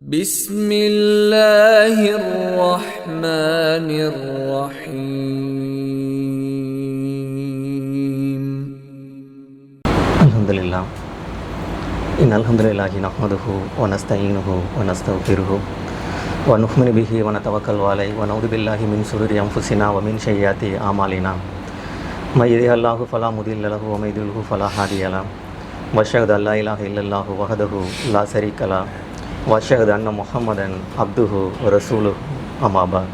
بسم الله الرحمن الرحيم الحمد لله إن الحمد لله نحمده ونستعينه ونستغفره ونؤمن به ونتوكل عليه ونعوذ بالله من شرور أنفسنا ومن سيئات أعمالنا من يهده الله فلا مضل له ومن يضلل فلا هادي له وأشهد أن لا إله إلا الله وحده لا شريك له وأشهد أن محمدا عبده ورسوله أما بعد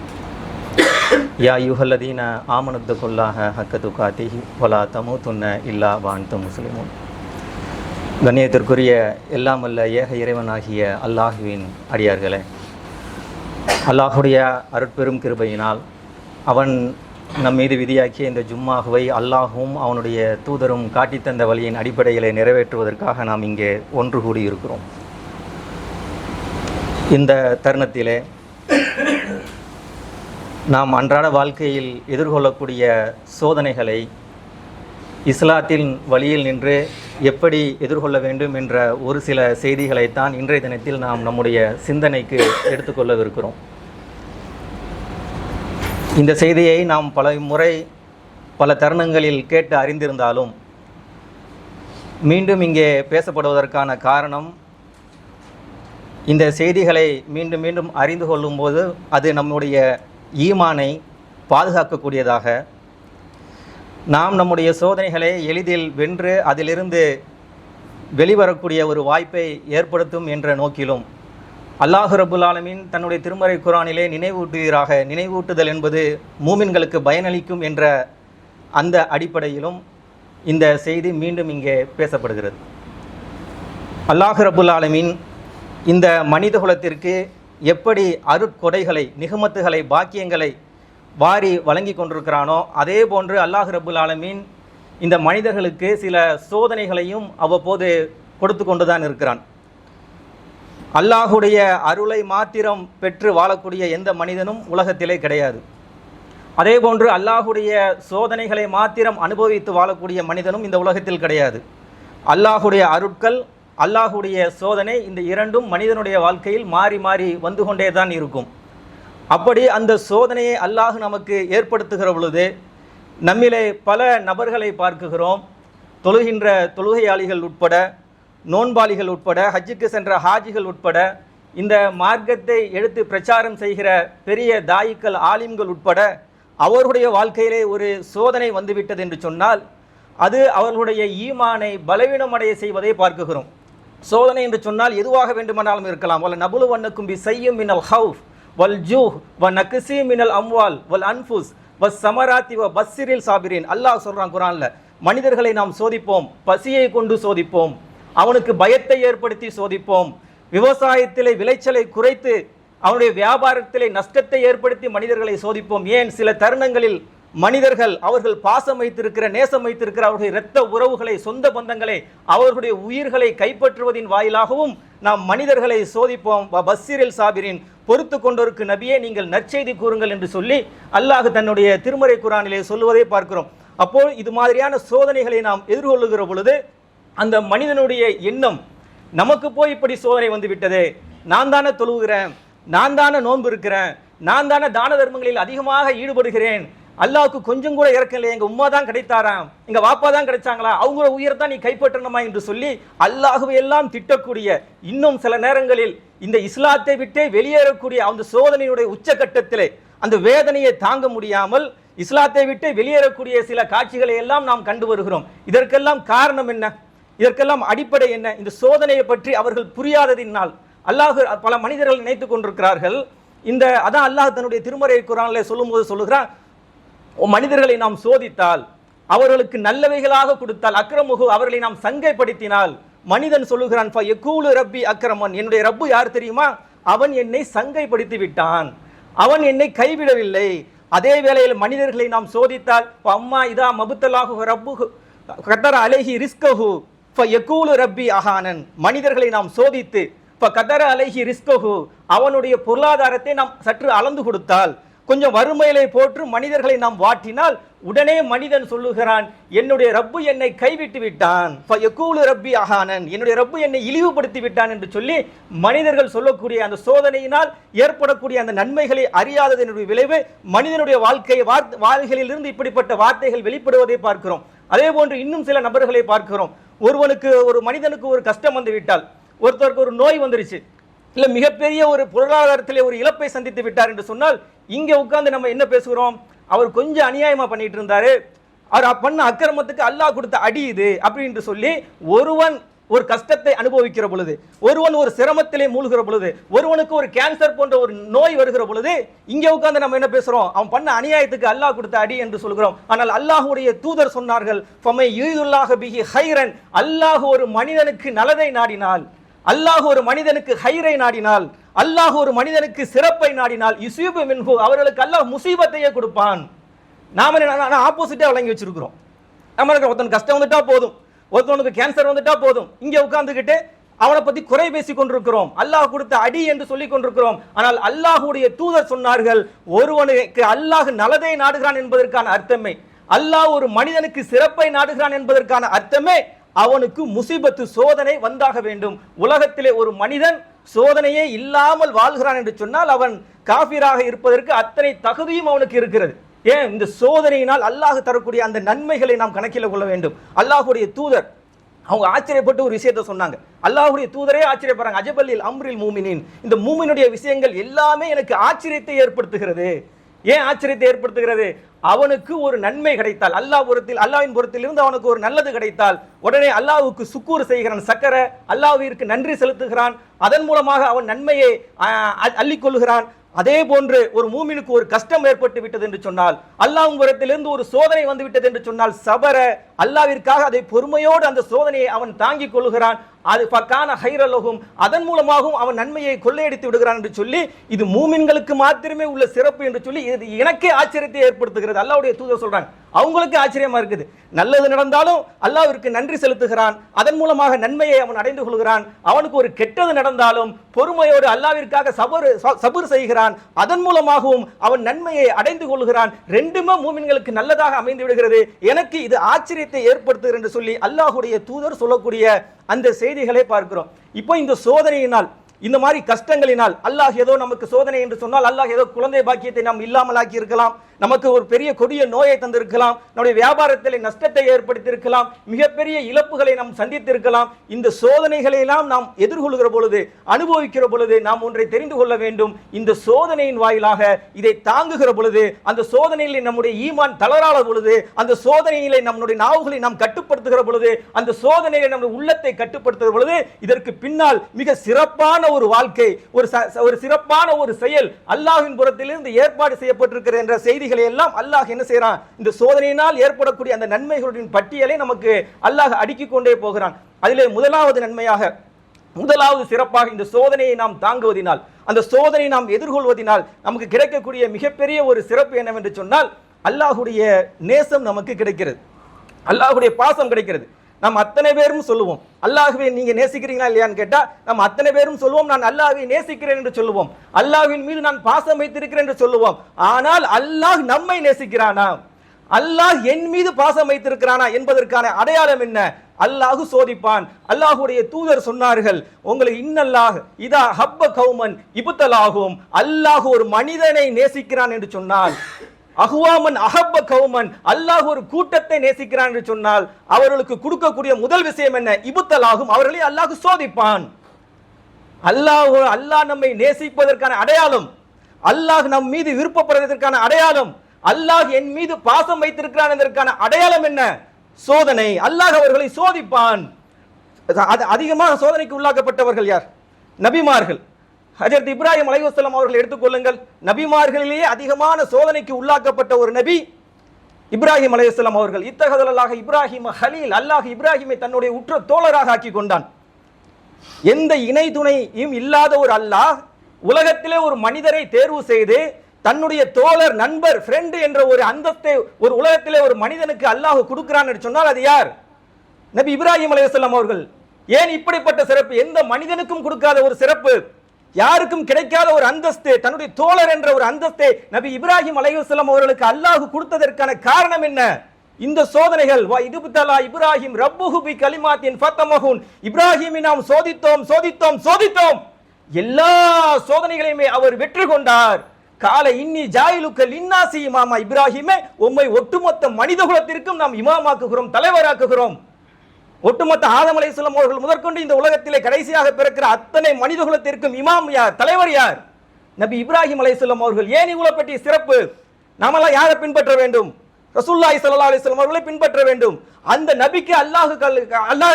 يا أيها الذين آمنوا اتقوا الله حق تقاته ولا تموتن إلا وأنتم مسلمون. கண்ணியத்திற்குரிய எல்லாம் வல்ல ஏக இறைவனாகிய அல்லாஹுவின் அடியார்களே, அல்லாஹுடைய அருட்பெரும் கிருபையினால் அவன் நம் மீது விதியாக்கிய இந்த ஜும்மாஹுவை அல்லாஹும் அவனுடைய தூதரும் காட்டித்தந்த வழியின் அடிப்படைகளை நிறைவேற்றுவதற்காக நாம் இங்கே ஒன்று கூடியிருக்கிறோம். இந்த தருணத்திலே நாம் அன்றாட வாழ்க்கையில் எதிர்கொள்ளக்கூடிய சோதனைகளை இஸ்லாத்தின் வழியில் நின்று எப்படி எதிர்கொள்ள வேண்டும் என்ற ஒரு சில செய்திகளைத்தான் இன்றைய தினத்தில் நாம் நம்முடைய சிந்தனைக்கு எடுத்துக்கொள்ளவிருக்கிறோம். இந்த செய்தியை நாம் பல முறை பல தருணங்களில் கேட்டு அறிந்திருந்தாலும் மீண்டும் இங்கே பேசப்படுவதற்கான காரணம், இந்த செய்திகளை மீண்டும் மீண்டும் அறிந்து கொள்ளும்போது அது நம்முடைய ஈமானை பாதுகாக்கக்கூடியதாக, நாம் நம்முடைய சோதனைகளை எளிதில் வென்று அதிலிருந்து வெளிவரக்கூடிய ஒரு வாய்ப்பை ஏற்படுத்தும் என்ற நோக்கிலும் அல்லாஹ் ரப்புல் ஆலமீன் தன்னுடைய திருமறை குர்ஆனிலே நினைவூட்டுதல் என்பது மூமின்களுக்கு பயனளிக்கும் என்ற அந்த அடிப்படையிலும் இந்த செய்தி மீண்டும் இங்கே பேசப்படுகிறது. அல்லாஹ் ரப்புல் ஆலமீன் இந்த மனித குலத்திற்கு எப்படி அருட்கொடைகளை, நிகமத்துகளை, பாக்கியங்களை வாரி வழங்கி கொண்டிருக்கிறானோ அதே போன்று அல்லாஹ் ரப்புல் ஆலமீன் இந்த மனிதர்களுக்கு சில சோதனைகளையும் அவ்வப்போது கொடுத்து கொண்டு தான் இருக்கிறான். அல்லாஹுடைய அருளை மாத்திரம் பெற்று வாழக்கூடிய எந்த மனிதனும் உலகத்திலே கிடையாது. அதே போன்று அல்லாஹுடைய சோதனைகளை மாத்திரம் அனுபவித்து வாழக்கூடிய மனிதனும் இந்த உலகத்தில் கிடையாது. அல்லாஹுடைய அருட்கள், அல்லாஹுடைய சோதனை, இந்த இரண்டும் மனிதனுடைய வாழ்க்கையில் மாறி மாறி வந்து கொண்டே தான் இருக்கும். அப்படி அந்த சோதனையை அல்லாஹ் நமக்கு ஏற்படுத்துகிற பொழுது நம்மிலே பல நபர்களை பார்க்குகிறோம். தொழுகின்ற தொழுகையாளிகள் உட்பட, நோன்பாளிகள் உட்பட, ஹஜ்ஜுக்கு சென்ற ஹாஜிகள் உட்பட, இந்த மார்க்கத்தை எடுத்து பிரச்சாரம் செய்கிற பெரிய தாயிக்கள், ஆலிம்கள் உட்பட அவர்களுடைய வாழ்க்கையிலே ஒரு சோதனை வந்துவிட்டது என்று சொன்னால் அது அவர்களுடைய ஈமானை பலவீனமடைய செய்வதை பார்க்குகிறோம். சோதனை என்று சொன்னால் எதுவாக வேண்டுமானாலும் இருக்கலாம். வல நபுலுவன்னக்கும் பிஸையும் மினல் ஹவுஃப் வல் ஜூஹ் வ நக்ஸி மினல் அம்வால் வல் அன்ஃபுஸ் வஸ் ஸமராத்தி வ பஸ்ஸிரில் சாபிரின். அல்லாஹ் சொல்றான் குர்ஆன்ல, மனிதர்களை நாம் சோதிப்போம், பசியை கொண்டு சோதிப்போம், அவனுக்கு பயத்தை ஏற்படுத்தி சோதிப்போம், விவசாயத்திலே விளைச்சலை குறைத்து அவனுடைய வியாபாரத்திலே நஷ்டத்தை ஏற்படுத்தி மனிதர்களை சோதிப்போம். ஏன் சில தருணங்களில் மனிதர்கள் அவர்கள் பாசம் வைத்திருக்கிற, நேசம் வைத்திருக்கிற அவர்களுடைய இரத்த உறவுகளை, சொந்த பந்தங்களை, அவர்களுடைய உயிர்களை கைப்பற்றுவதின் வாயிலாகவும் நாம் மனிதர்களை சோதிப்போம். பஸ்ஸிரில் சாபிரின், பொறுத்து கொண்டோருக்கு நபியே நீங்கள் நற்செய்தி கூறுங்கள் என்று சொல்லி அல்லாஹ் தன்னுடைய திருமறை குர்ஆனிலே சொல்லுவதை பார்க்கிறோம். அப்போ இது மாதிரியான சோதனைகளை நாம் எதிர்கொள்ளுகிற பொழுது அந்த மனிதனுடைய எண்ணம், நமக்கு போய் இப்படி சோதனை வந்து விட்டதே, நான் தானே தொழுகிறேன், நான் தானே நோன்பு இருக்கிறேன், நான் தானே தான தர்மங்களில் அதிகமாக ஈடுபடுகிறேன், அல்லாஹ்வுக்கு கொஞ்சம் கூட இறக்கம் இல்லை, எங்க உம்மா தான் கிடைத்தாராம், எங்க வாப்பா தான் கிடைச்சாங்களா, அவங்கள உயிரை தான் நீ கைப்பற்றணுமா என்று சொல்லி அல்லாஹ்வை எல்லாம் திட்டக்கூடிய, இன்னும் சில நேரங்களில் இந்த இஸ்லாத்தை விட்டே வெளியேறக்கூடிய அந்த சோதனையுடைய உச்சகட்டத்திலே அந்த வேதனையை தாங்க முடியாமல் இஸ்லாத்தை விட்டு வெளியேறக்கூடிய சில காட்சிகளை எல்லாம் நாம் கண்டு வருகிறோம். இதற்கெல்லாம் காரணம் என்ன? இதற்கெல்லாம் அடிப்படை என்ன? இந்த சோதனையை பற்றி அவர்கள் புரியாததினால் அல்லாஹ் பல மனிதர்கள் நினைத்துக் கொண்டிருக்கிறார்கள். அதான் அல்லாஹ் தன்னுடைய திருமறை குர்ஆனிலே சொல்லும்போது சொல்லுகிறான், மனிதர்களை நாம் சோதித்தால், அவர்களுக்கு நல்லவைகளாக கொடுத்தால், அக்ரமுகு அவர்களை நாம் சங்கைப்படுத்தினால், மனிதன் சொல்லுகிறான் ஃபயகூலு ரப்பி அக்ரமன், என்னுடைய ரப்பு யார் தெரியுமா, அவன் என்னை சங்கைப்படுத்தி விட்டான், அவன் என்னை கைவிடவில்லை. அதே வேளையில் மனிதர்களை நாம் சோதித்தால் அம்மா இதா மபுத்தலாஹு ரப்பு கதர அலைஹி ரிஸ்கஹு ஃபயகூலு ரப்பி அஹானன், மனிதர்களை நாம் சோதித்து கதர அலைஹி ரிஸ்கஹு அவனுடைய பொருளாதாரத்தை நாம் சற்று அளந்து கொடுத்தால், கொஞ்சம் வறுமையிலே போற்று மனிதர்களை நாம் வாட்டினால் உடனே மனிதன் சொல்லுகிறான், என்னுடைய ரப்பு என்னை கைவிட்டு விட்டான், ரப்பி அஹானன், என்னுடைய ரப்பு என்னை இழிவுபடுத்தி விட்டான் என்று சொல்லி மனிதர்கள் சொல்லக்கூடிய அந்த சோதனையினால் ஏற்படக்கூடிய அந்த நன்மைகளை அறியாததனுடைய விளைவு மனிதனுடைய வாழ்க்கையிலிருந்து இப்படிப்பட்ட வார்த்தைகள் வெளிப்படுவதை பார்க்கிறோம். அதே போன்று இன்னும் சில நபர்களை பார்க்கிறோம். ஒரு மனிதனுக்கு ஒரு கஷ்டம் வந்து விட்டால், ஒருத்தருக்கு ஒரு நோய் வந்துருச்சு, இல்ல மிகப்பெரிய ஒரு பொருளாதாரத்திலே ஒரு இழப்பை சந்தித்து விட்டார் என்று சொன்னால் இங்க உட்கார்ந்து நம்ம என்ன பேசுகிறோம், அவர் கொஞ்சம் அநியாயமா பண்ணிட்டு இருந்தாரு, அவர் பண்ண அக்கிரமத்துக்கு அல்லாஹ் கொடுத்த அடி இது அப்படின்னு சொல்லி ஒருவன் ஒரு கஷ்டத்தை அனுபவிக்கிற பொழுது, ஒருவன் ஒரு சிரமத்திலே மூழ்கிற பொழுது, ஒருவனுக்கு ஒரு கேன்சர் போன்ற ஒரு நோய் வருகிற பொழுது இங்க உட்கார்ந்து நம்ம என்ன பேசுறோம், அவன் பண்ண அநியாயத்துக்கு அல்லாஹ் கொடுத்த அடி என்று சொல்கிறோம். ஆனால் அல்லாஹ்வுடைய தூதர் சொன்னார்கள், ஃபமை யுரிதுல்லாஹ பிஹி ஹைரன், அல்லாஹ் ஒரு மனிதனுக்கு நல்லதை நாடினால், அல்லாஹ் ஒரு மனிதனுக்கு ஹைரை நாடினால், அல்லாஹ் ஒரு மனிதனுக்கு சிறப்பை நாடினால் யுஸீபு மின்ஹு, அவர்களுக்கு அல்லாஹ் முசீபத்தையே கொடுப்பான். நாம ஆப்போசிட்டா வழங்கி வச்சிருக்கிறோம். நம்மளுக்கு ஒருத்தன் கஷ்டம் வந்துட்டா போதும், ஒருத்தவனுக்கு கேன்சர் வந்துட்டா போதும், இங்க உட்கார்ந்துகிட்டு அவனை பத்தி குறை பேசி கொண்டிருக்கிறோம், அல்லாஹ் கொடுத்த அடி என்று சொல்லிக் கொண்டிருக்கிறோம். ஆனால் அல்லாஹ்வுடைய தூதர் சொன்னார்கள், ஒருவனுக்கு அல்லாஹ் நல்லதை நாடுகிறான் என்பதற்கான அர்த்தமே, அல்லாஹ் ஒரு மனிதனுக்கு சிறப்பை நாடுகிறான் என்பதற்கான அர்த்தமே அவனுக்கு முசீபத்து சோதனை வந்தாக வேண்டும். உலகத்திலே ஒரு மனிதன் சோதனையே இல்லாமல் வாழ்கிறான் என்று சொன்னால் அவன் காஃபிராக இருப்பதற்கு அத்தனை தகுதியும் அவனுக்கு இருக்கிறது. ஏன், இந்த சோதனையினால் அல்லாஹ் தரக்கூடிய அந்த நன்மைகளை நாம் கணக்கில் கொள்ள வேண்டும். அல்லாஹ்வுடைய தூதர் அவங்க ஆச்சரியப்பட்டு ஒரு விஷயத்தை சொன்னாங்க. அல்லாஹ்வுடைய தூதரே ஆச்சரியப்படுறாங்க, அஜபல்லில் அம்ரில் மூமினின், இந்த மூமினுடைய விஷயங்கள் எல்லாமே எனக்கு ஆச்சரியத்தை ஏற்படுத்துகிறது. ஏன் ஆச்சரியத்தை ஏற்படுத்துகிறது, அவனுக்கு ஒரு நன்மை கிடைத்தால், அல்லாஹ்வின் புறத்தில் இருந்து அவனுக்கு ஒரு நல்லது கிடைத்தால் உடனே அல்லாஹ்வுக்கு சுக்கூர் செய்கிறான், சக்கர அல்லாஹ்விற்கு நன்றி செலுத்துகிறான், அதன் மூலமாக அவன் நன்மையை அள்ளிக்கொள்கிறான். அதே போன்று ஒரு மூமினுக்கு ஒரு கஷ்டம் ஏற்பட்டு விட்டது என்று சொன்னால், அல்லாஹ்வின் புறத்திலிருந்து ஒரு சோதனை வந்து விட்டது என்று சொன்னால் சபர, அல்லாஹ்விற்காக அதை பொறுமையோடு அந்த சோதனையை அவன் தாங்கிக் கொள்கிறான், அது ஃபகான ஹைரலஹும், அதன் மூலமாகவும் அவன் நன்மையை கொள்ளையடித்து விடுகிறான் என்று சொல்லி இது மூமின்களுக்கு மாத்திரமே உள்ள சிறப்பு என்று சொல்லி இது எனக்கே ஆச்சரியத்தை ஏற்படுத்துகிறது. அல்லாஹ்வுடைய தூதர் சொல்றாங்க, அவங்களுக்கு ஆச்சரியமா இருக்குது, நல்லது நடந்தாலும் அல்லாஹ்விற்கு நன்றி செலுத்துகிறான், அதன் மூலமாக நன்மையை அவன் அடைந்து கொள்கிறான், அவனுக்கு ஒரு கெட்டது நடந்தாலும் பொறுமையோடு அல்லாஹ்விற்காக சபர் செய்கிறான், அதன் மூலமாகவும் அவன் நன்மையை அடைந்து கொள்கிறான். ரெண்டுமே மூமின்களுக்கு நல்லதாக அமைந்து விடுகிறது, எனக்கு இது ஆச்சரியத்தை ஏற்படுத்துகிறது என்று சொல்லி அல்லாஹ்வுடைய தூதர் சொல்லக்கூடிய அந்த செய்திகளை பார்க்கிறோம். இப்போ இந்த சோதனையினால், இந்த மாதிரி கஷ்டங்களினால் அல்லாஹ் ஏதோ நமக்கு சோதனை என்று சொன்னால் அல்லாஹ் ஏதோ குழந்தை பாக்கியத்தை நாம் இல்லாமல் ஆக்கி இருக்கலாம், நமக்கு ஒரு பெரிய கொடிய நோயை தந்திருக்கலாம், நம்முடைய வியாபாரத்தில் நஷ்டத்தை ஏற்படுத்தி இருக்கலாம், மிகப்பெரிய இழப்புகளை நாம் சந்தித்திருக்கலாம். இந்த சோதனைகளை எல்லாம் நாம் எதிர்கொள்கிற பொழுது, அனுபவிக்கிற பொழுது நாம் ஒன்றை தெரிந்து கொள்ள வேண்டும். இந்த சோதனையின் வாயிலாக இதை தாங்குகிற பொழுது, அந்த சோதனையிலே நம்முடைய ஈமான் தளராத பொழுது, அந்த சோதனையிலே நம்முடைய நாவுகளை நாம் கட்டுப்படுத்துகிற பொழுது, அந்த சோதனையை நம்முடைய உள்ளத்தை கட்டுப்படுத்துகிற பொழுது இதற்கு பின்னால் மிக சிறப்பான ஒரு வாழ்க்கை, ஒரு சிறப்பான ஒரு செயல் அல்லாஹ்வின் புறத்திலிருந்து ஏற்பாடு செய்யப்பட்டிருக்கிற என்ற செய்திகளை எல்லாம் அல்லாஹ் என்ன செய்யறான், இந்த சோதனையினால் ஏற்படக்கூடிய அந்த நன்மைகளின் பட்டியலை நமக்கு அல்லாஹ் அடுக்கிக் கொண்டே போகிறான். அதிலே முதலாவது நன்மையாக, முதலாவது சிறப்பாக இந்த சோதனையை நாம் தாங்குவதினால், அந்த சோதனையை நாம் எதிர்கொள்வதினால் நமக்கு கிடைக்கக்கூடிய மிகப்பெரிய ஒரு சிறப்பு என்னவென்று சொன்னால் அல்லாஹ்வுடைய நேசம் நமக்கு கிடைக்கிறது, அல்லாஹ்வுடைய பாசம் கிடைக்கிறது. நாம் அத்தனை பேரும் சொல்லுவோம், அல்லாஹ்வை நீங்க நேசிக்கிறீங்களா இல்லையான்னு கேட்டா நம்ம அத்தனை பேரும் சொல்லுவோம், நான் அல்லாஹ்வை நேசிக்கிறேன் என்று சொல்லுவோம், அல்லாஹ்வின் மீது நான் பாசம் வைத்திருக்கிறேன் என்று சொல்லுவோம். ஆனால் அல்லாஹ் நம்மை நேசிக்கிறானா, அல்லாஹ் என் மீது பாசம் வைத்திருக்கிறானா என்பதற்கான அடையாளம் என்ன, அல்லாஹ் சோதிப்பான். அல்லாஹ்வுடைய தூதர் சொன்னார்கள், உங்களுக்கு இன்னல்லாஹ் இதா ஹப்ப கௌமன் இப்தலாகும், அல்லாஹ் ஒரு மனிதனை நேசிக்கிறான் என்று சொன்னால், அஹ்வாமன் அஹப்ப கௌமன், அல்லாஹ் ஒரு கூட்டத்தை நேசிக்கிறான் என்று சொன்னால் அவர்களுக்கு கொடுக்கக்கூடிய முதல் விஷயம் என்ன, இப்தலாகும், அவர்களை அல்லாஹ் சோதிப்பான். அல்லாஹ் நம்மை நேசிப்பதற்கான அடையாளம், அல்லாஹ் நம் மீது விருப்பப்படுவதற்கான அடையாளம், அல்லாஹ் என் மீது பாசம் வைத்திருக்கிறான் என்பதற்கான அடையாளம் என்ன, சோதனை. அல்லாஹ் அவர்களை சோதிப்பான். அதிகமாக சோதனைக்கு உள்ளாக்கப்பட்டவர்கள் யார், நபிமார்கள். ஹஜரத் இப்ராஹிம் அலைஹிஸ்ஸலாம் அவர்கள் எடுத்துக்கொள்ளுங்கள், நபிமார்களிலேயே அதிகமான சோதனைக்கு உள்ளாக்கப்பட்ட ஒரு நபி இப்ராஹிம் அலைஹிஸ்ஸலாம் அவர்கள். இத்தகதல்லாஹ் இப்ராஹிம் ஹலீல், அல்லாஹ் இப்ராஹிமை தன்னுடைய உற்ற தோழராக ஆக்கி கொண்டான். எந்த இணை துணையும் இல்லாத ஒரு அல்லாஹ் உலகத்திலே ஒரு மனிதரை தேர்வு செய்து தன்னுடைய தோழர், நண்பர், ஃப்ரெண்ட் என்ற ஒரு அந்தஸ்தை ஒரு உலகத்திலே ஒரு மனிதனுக்கு அல்லாஹ் கொடுக்கிறான் என்று சொன்னால் அது யார், நபி இப்ராஹிம் அலைஹிஸ்ஸலாம் அவர்கள். ஏன் இப்படிப்பட்ட சிறப்பு, எந்த மனிதனுக்கும் கொடுக்காத ஒரு சிறப்பு. யாருக்கும் கிடைக்காத ஒரு அந்தஸ்து, தன்னுடைய தோழர் என்ற ஒரு அந்தஸ்தை நபி இப்ராஹிம் அலைஹிஸ்ஸலாம் அவர்களுக்கு அல்லாஹ் கொடுத்ததற்கான காரணம் என்ன? இந்த சோதனைகள். இதுபுத்தலா இப்ராஹிம் ரப்புஹு பி கலிமாத்தின் ஃபத்தமஹுன். இப்ராஹிமை நாம் சோதித்தோம் சோதித்தோம் சோதித்தோம், எல்லா சோதனைகளையுமே அவர் வெற்றி கொண்டார். கால இன்னி ஜாயிலுக்க லின்னாசி இமாமா. இப்ராஹிமே, உம்மை ஒட்டுமொத்த மனித குலத்திற்கும் நாம் இமாமாக்குகிறோம், தலைவராக்குகிறோம். ஒட்டுமொத்த ஆதம் அலைஹிஸ்ஸலாம் அவர்கள் முதற்கொண்டு இந்த உலகத்திலே கடைசியாக பிறக்கிற அத்தனை மனித குலத்திற்கும் இமாம் யார், தலைவர் யார்? நபி இப்ராஹிம் அலைஹிஸ்ஸலாம் அவர்கள். ஏன் இவ்வளவு பெரிய சிறப்பு? நாமெல்லாம் யாரை பின்பற்ற வேண்டும்? ரசூலுல்லாஹி ஸல்லல்லாஹு அலைஹி வஸல்லம் அவர்களை பின்பற்ற வேண்டும். அந்த நபிக்கு அல்லாஹ்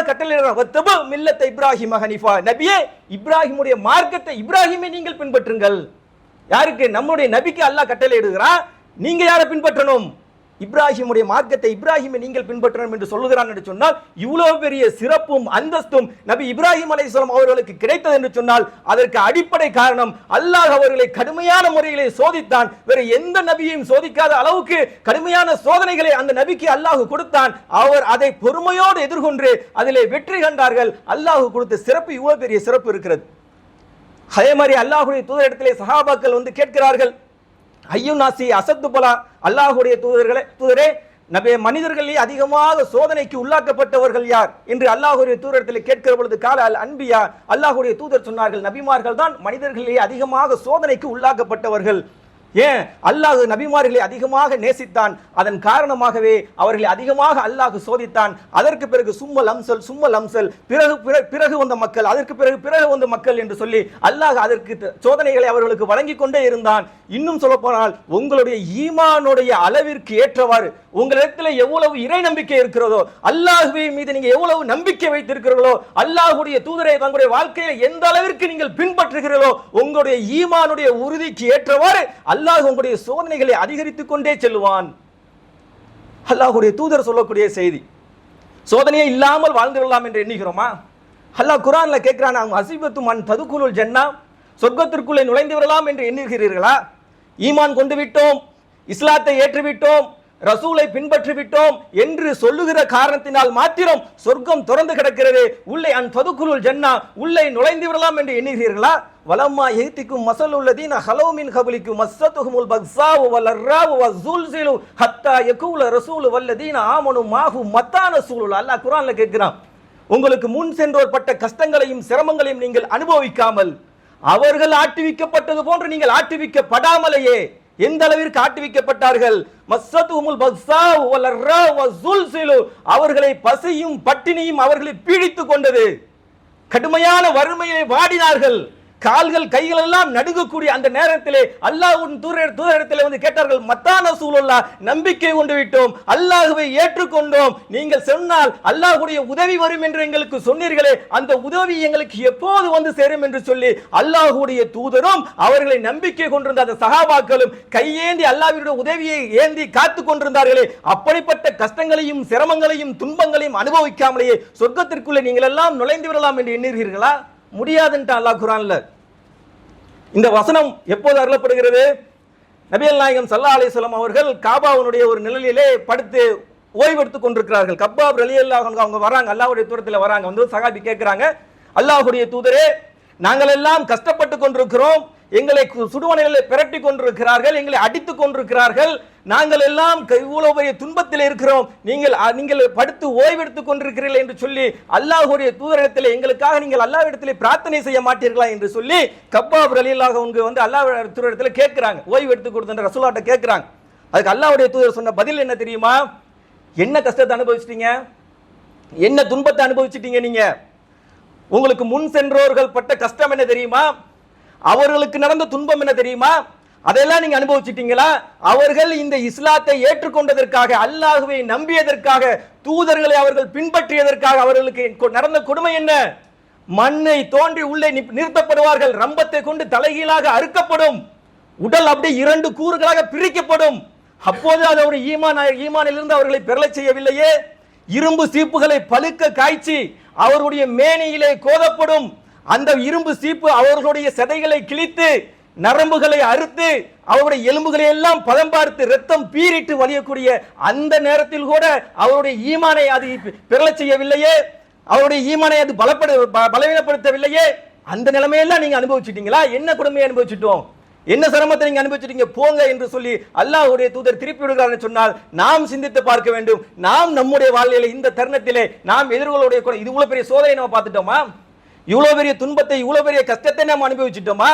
கட்டளையிடுறார், மில்லத்த இப்ராஹிம் ஹனீஃபா. நபியே, இப்ராஹிமுடைய மார்க்கத்தை, இப்ராஹிமை நீங்கள் பின்பற்றுங்கள். யாருக்கு? நம்முடைய நபிக்கு அல்லாஹ் கட்டளையிடுகிறான். நீங்க யாரை பின்பற்றணும்? இப்ராஹிமுடைய மார்க்கத்தை, இப்ராஹிமை நீங்கள் பின்பற்றணும் என்று சொல்லுகிறான் என்று சொன்னால், இவ்வளவு பெரிய சிறப்பும் அந்தஸ்தும் நபி இப்ராஹிம் அலைஹிஸ்ஸலாம் அவர்களுக்கு கிடைத்தது என்று சொன்னால் அதற்கு அடிப்படை காரணம் அல்லாஹ் அவர்களை கடுமையான முறையிலே சோதித்தான். வேற எந்த நபியையும் சோதிக்காத அளவுக்கு கடுமையான சோதனைகளை அந்த நபிக்கு அல்லாஹ் கொடுத்தான். அவர் அதை பொறுமையோடு எதிர்கொண்டு அதிலே வெற்றி கண்டார்கள். அல்லாஹ் கொடுத்த சிறப்பு இவ்வளவு பெரிய சிறப்பு இருக்கிறது. அதே மாதிரி அல்லாஹ்வுடைய தூதரிடத்திலே சஹாபாக்கள் வந்து கேட்கிறார்கள், ஐயோ நாசி அசத்து பலா. அல்லாஹ்வுடைய தூதரே, நபி மனிதர்களே அதிகமாக சோதனைக்கு உள்ளாக்கப்பட்டவர்கள் யார் என்று அல்லாஹ்வுடைய தூதரிடத்தில் கேட்கிற பொழுது, கால அல் அன்பியா, அல்லாஹ்வுடைய தூதர் சொன்னார்கள், நபிமார்கள் தான் மனிதர்களே அதிகமாக சோதனைக்கு உள்ளாக்கப்பட்டவர்கள். ஏன்? அல்லாஹ் நபிமார்களை அதிகமாக நேசித்தான். அதன் காரணமாகவே அவர்களை அதிகமாக அல்லாஹ் சோதித்தான். அதற்கு பிறகு சும்மல் அம்சல், பிறகு வந்த மக்கள், அதற்கு பிறகு வந்த மக்கள் என்று சொல்லி அல்லாஹ் அதற்கு சோதனைகளை அவர்களுக்கு வழங்கி கொண்டே இருந்தான். இன்னும் சொல்ல போனால், உங்களுடைய ஈமானுடைய அளவிற்கு ஏற்றவாறு உங்களிடத்தில் எவ்வளவு இறை நம்பிக்கை இருக்கிறதோ, அல்லாஹ்வை மீது நீங்க எவ்வளவு நம்பிக்கை வைத்திருக்கிறீர்களோ, அல்லாஹ்வுடைய தூதரை தங்களுடைய வாழ்க்கையை எந்த அளவிற்கு நீங்கள் பின்பற்றுகிறீர்களோ, உங்களுடைய ஈமானுடைய உறுதிக்கு ஏற்றவாறு அல்லாஹ் உங்களுடைய சோதனைகளை அதிகரித்துக் கொண்டே செல்வான். அல்லாஹ்வுடைய தூதர் சொல்லக்கூடிய செய்தி. சோதனையே இல்லாமல் வாழ்ந்து விடலாம் என்று எண்ணுகிறோமா? அல்லாஹ் குர்ஆன்ல கேட்கிறான், அஸிபத்தும் அன் ததுகுலுல் ஜன்னah, சொர்க்கத்திற்குள்ளே நுழைந்து விடலாம் என்று எண்ணுகிறீர்களா? ஈமான் கொண்டு விட்டோம், இஸ்லாத்தை ஏற்றுவிட்டோம், ரசூலை பின்பற்றி விட்டோம் என்று சொல்லுகிற காரணத்தினால் மாத்திரம் சொர்க்கம் திறந்து கிடக்கிறது, உள்ளே அன் ததுகுலுல் ஜன்னah, உள்ளே நுழைந்து விடலாம் என்று எண்ணுகிறீர்களா? வலம்மா யஹ்திக்கும் மஸலுல்லதீன ஹலவு மின் கப்லிக்கும் மஸ்ஸத்துஹுமுல் பக்ஸாஉ வலர்ராஉ வஸுல்ஸிலு ஹத்தா யகூல ரசூலு வல்லதீன ஆமனு மாஹு மத்தா நஸூலுல்லாஹ். அல்லாஹ் குர்ஆன்ல கேட்கிறான், உங்களுக்கு முன் சென்றோர் பட்ட கஷ்டங்களையும் சிரமங்களையும் நீங்கள் அனுபவிக்காமல் அவர்கள் ஆட்டுவிக்கப்பட்டது போன்று நீங்கள் ஆட்டுவிக்கப்படாமலேயே எந்த அளவிற்கு ஆட்டுவிக்கப்பட்டார்கள்? மஸ்ஸத்துஹுமுல் பக்ஸாஉ வலர்ராஉ வஸுல்ஸிலு, அவர்களை பசியும் பட்டினியும் அவர்களை பீடித்துக் கொண்டது, கடுமையான வறுமையை வாடினார்கள், கால்கள் கைகள் எல்லாம் நடுங்கக்கூடிய அந்த நேரத்திலே அல்லாஹ்வின் தூதரிடத்திலே வந்து கேட்டார்கள், மத்தா நஸூலுல்லாஹ், நம்பிக்கை கொண்டு விட்டோம், அல்லாஹ்வை ஏற்றுக்கொண்டோம், நீங்கள் சொன்னால் அல்லாஹ்வுடைய உதவி வரும் என்று எங்களுக்கு சொன்னீர்களே, அந்த உதவி எங்களுக்கு எப்போது வந்து சேரும் என்று சொல்லி அல்லாஹ்வுடைய தூதரும் அவர்களை நம்பிக்கை கொண்டிருந்த அந்த சஹாபாக்களும் கையேந்தி அல்லாஹ்வுடைய உதவியை ஏந்தி காத்து கொண்டிருந்தார்களே, அப்படிப்பட்ட கஷ்டங்களையும் சிரமங்களையும் துன்பங்களையும் அனுபவிக்காமலேயே சொர்க்கத்திற்குள்ளே நீங்கள் எல்லாம் நுழைந்து விடலாம் என்று எண்ணீர்களா? முடியாதுன்ட்டு அல்லாஹ் குர்ஆன்ல. இந்த வசனம் எப்போது அருளப்படுகிறது? நபிகள் நாயகம் ஸல்லல்லாஹு அலைஹி வஸல்லம் அவர்கள் காபாவுடைய ஒரு நிழலிலே படுத்து ஓய்வெடுத்துக் கொண்டிருக்கிறார்கள். கப்பாப் ரலியல்லாஹு அன்ஹு அவங்க வராங்க, அல்லாஹ்வுடைய தூரத்தில் வராங்க. வந்து சஹாபி கேட்கிறாங்க, அல்லாஹ்வுடைய தூதரே, நாங்கள் எல்லாம் கஷ்டப்பட்டு கொண்டிருக்கிறோம், எங்களை சுடுவனைகளை பிரட்டி கொண்டிருக்கிறார்கள், எங்களை அடித்துக் கொண்டிருக்கிறார்கள், நாங்கள் எல்லாம் இவ்வளவு பெரிய துன்பத்தில் இருக்கிறோம், நீங்கள் படுத்து ஓய்வெடுத்துக் கொண்டிருக்கிறீர்கள் என்று சொல்லி அல்லாஹ்வுடைய தூதரிடத்தில் எங்களுக்காக நீங்கள் அல்லாஹ்விடத்திலே பிரார்த்தனை செய்ய மாட்டீர்களா என்று சொல்லி கப்பாப் ரலியல்லாஹு அன்ஹு வந்து அல்லாஹ்வுடைய தூதரிடத்தில் கேட்கிறாங்க, ஓய்வு எடுத்து கொடுத்த ரசூலாட்ட கேட்கிறாங்க. அதுக்கு அல்லாஹ்வுடைய தூதர் சொன்ன பதில் என்ன தெரியுமா? என்ன கஷ்டத்தை அனுபவிச்சிட்டீங்க, என்ன துன்பத்தை அனுபவிச்சிட்டீங்க, நீங்க உங்களுக்கு முன் சென்றோர்கள் பட்ட கஷ்டம் என்ன தெரியுமா? அவர்களுக்கு நடந்த துன்பம் என்ன தெரியுமா? அதெல்லாம் நீங்க அனுபவிச்சிட்டீங்களா? அவர்கள் இந்த இஸ்லாத்தை ஏற்றுக்கொண்டதற்காக, அல்லாஹ்வை நம்பியதற்காக, தூதர்களை அவர்கள் பின்பற்றியதற்காக அவர்களுக்கு நடந்த கொடுமை என்ன? மண்ணை தோண்டி உள்ளே நிறுத்தப்படுவார்கள், ரம்பத்தை கொண்டு தலைகீழாக அறுக்கப்படும், உடல் அப்படியே 2 கூறுகளாக பிரிக்கப்படும். அப்போது அது ஒரு ஈமானிலிருந்து அவர்களை பெறலச் செய்யவில்லையே, இரும்பு சீப்புகளை பழுக்க காய்ச்சி அவருடைய மேனியிலே கோதப்படும். அந்த இரும்பு சீப்பு அவர்களுடைய சதைகளை கிழித்து நரம்புகளை அறுத்து அவருடைய எலும்புகளை எல்லாம் பதம் பார்த்து ரத்தம் பீரிட்டு வலியக்கூடிய அந்த நேரத்தில் கூட அவருடைய ஈமானை அது பெறலச் செய்யவில்லையே, அவருடைய ஈமானை அது பலவீனப்படுத்தவில்லையே. அந்த நிலைமையெல்லாம் நீங்க அனுபவிச்சிட்டீங்களா? என்ன கொடுமையை அனுபவிச்சிட்டோம், என்ன சிரமத்தை நீங்க அனுபவிச்சிட்டீங்க போங்க என்று சொல்லி அல்லாஹ்வுடைய தூதர் திருப்பி விடுகிறார் சொன்னால் நாம் சிந்தித்து பார்க்க வேண்டும். நாம் நம்முடைய வாழ்க்கையில இந்த தருணத்திலே நாம் எதிர்கொள்ளக்கூடிய இது இவ்வளவு பெரிய சோதனை நம்ம பார்த்துட்டோமா? இவ்வளவு பெரிய துன்பத்தை, இவ்வளவு பெரிய கஷ்டத்தை நாம் அனுபவிச்சிட்டோமா?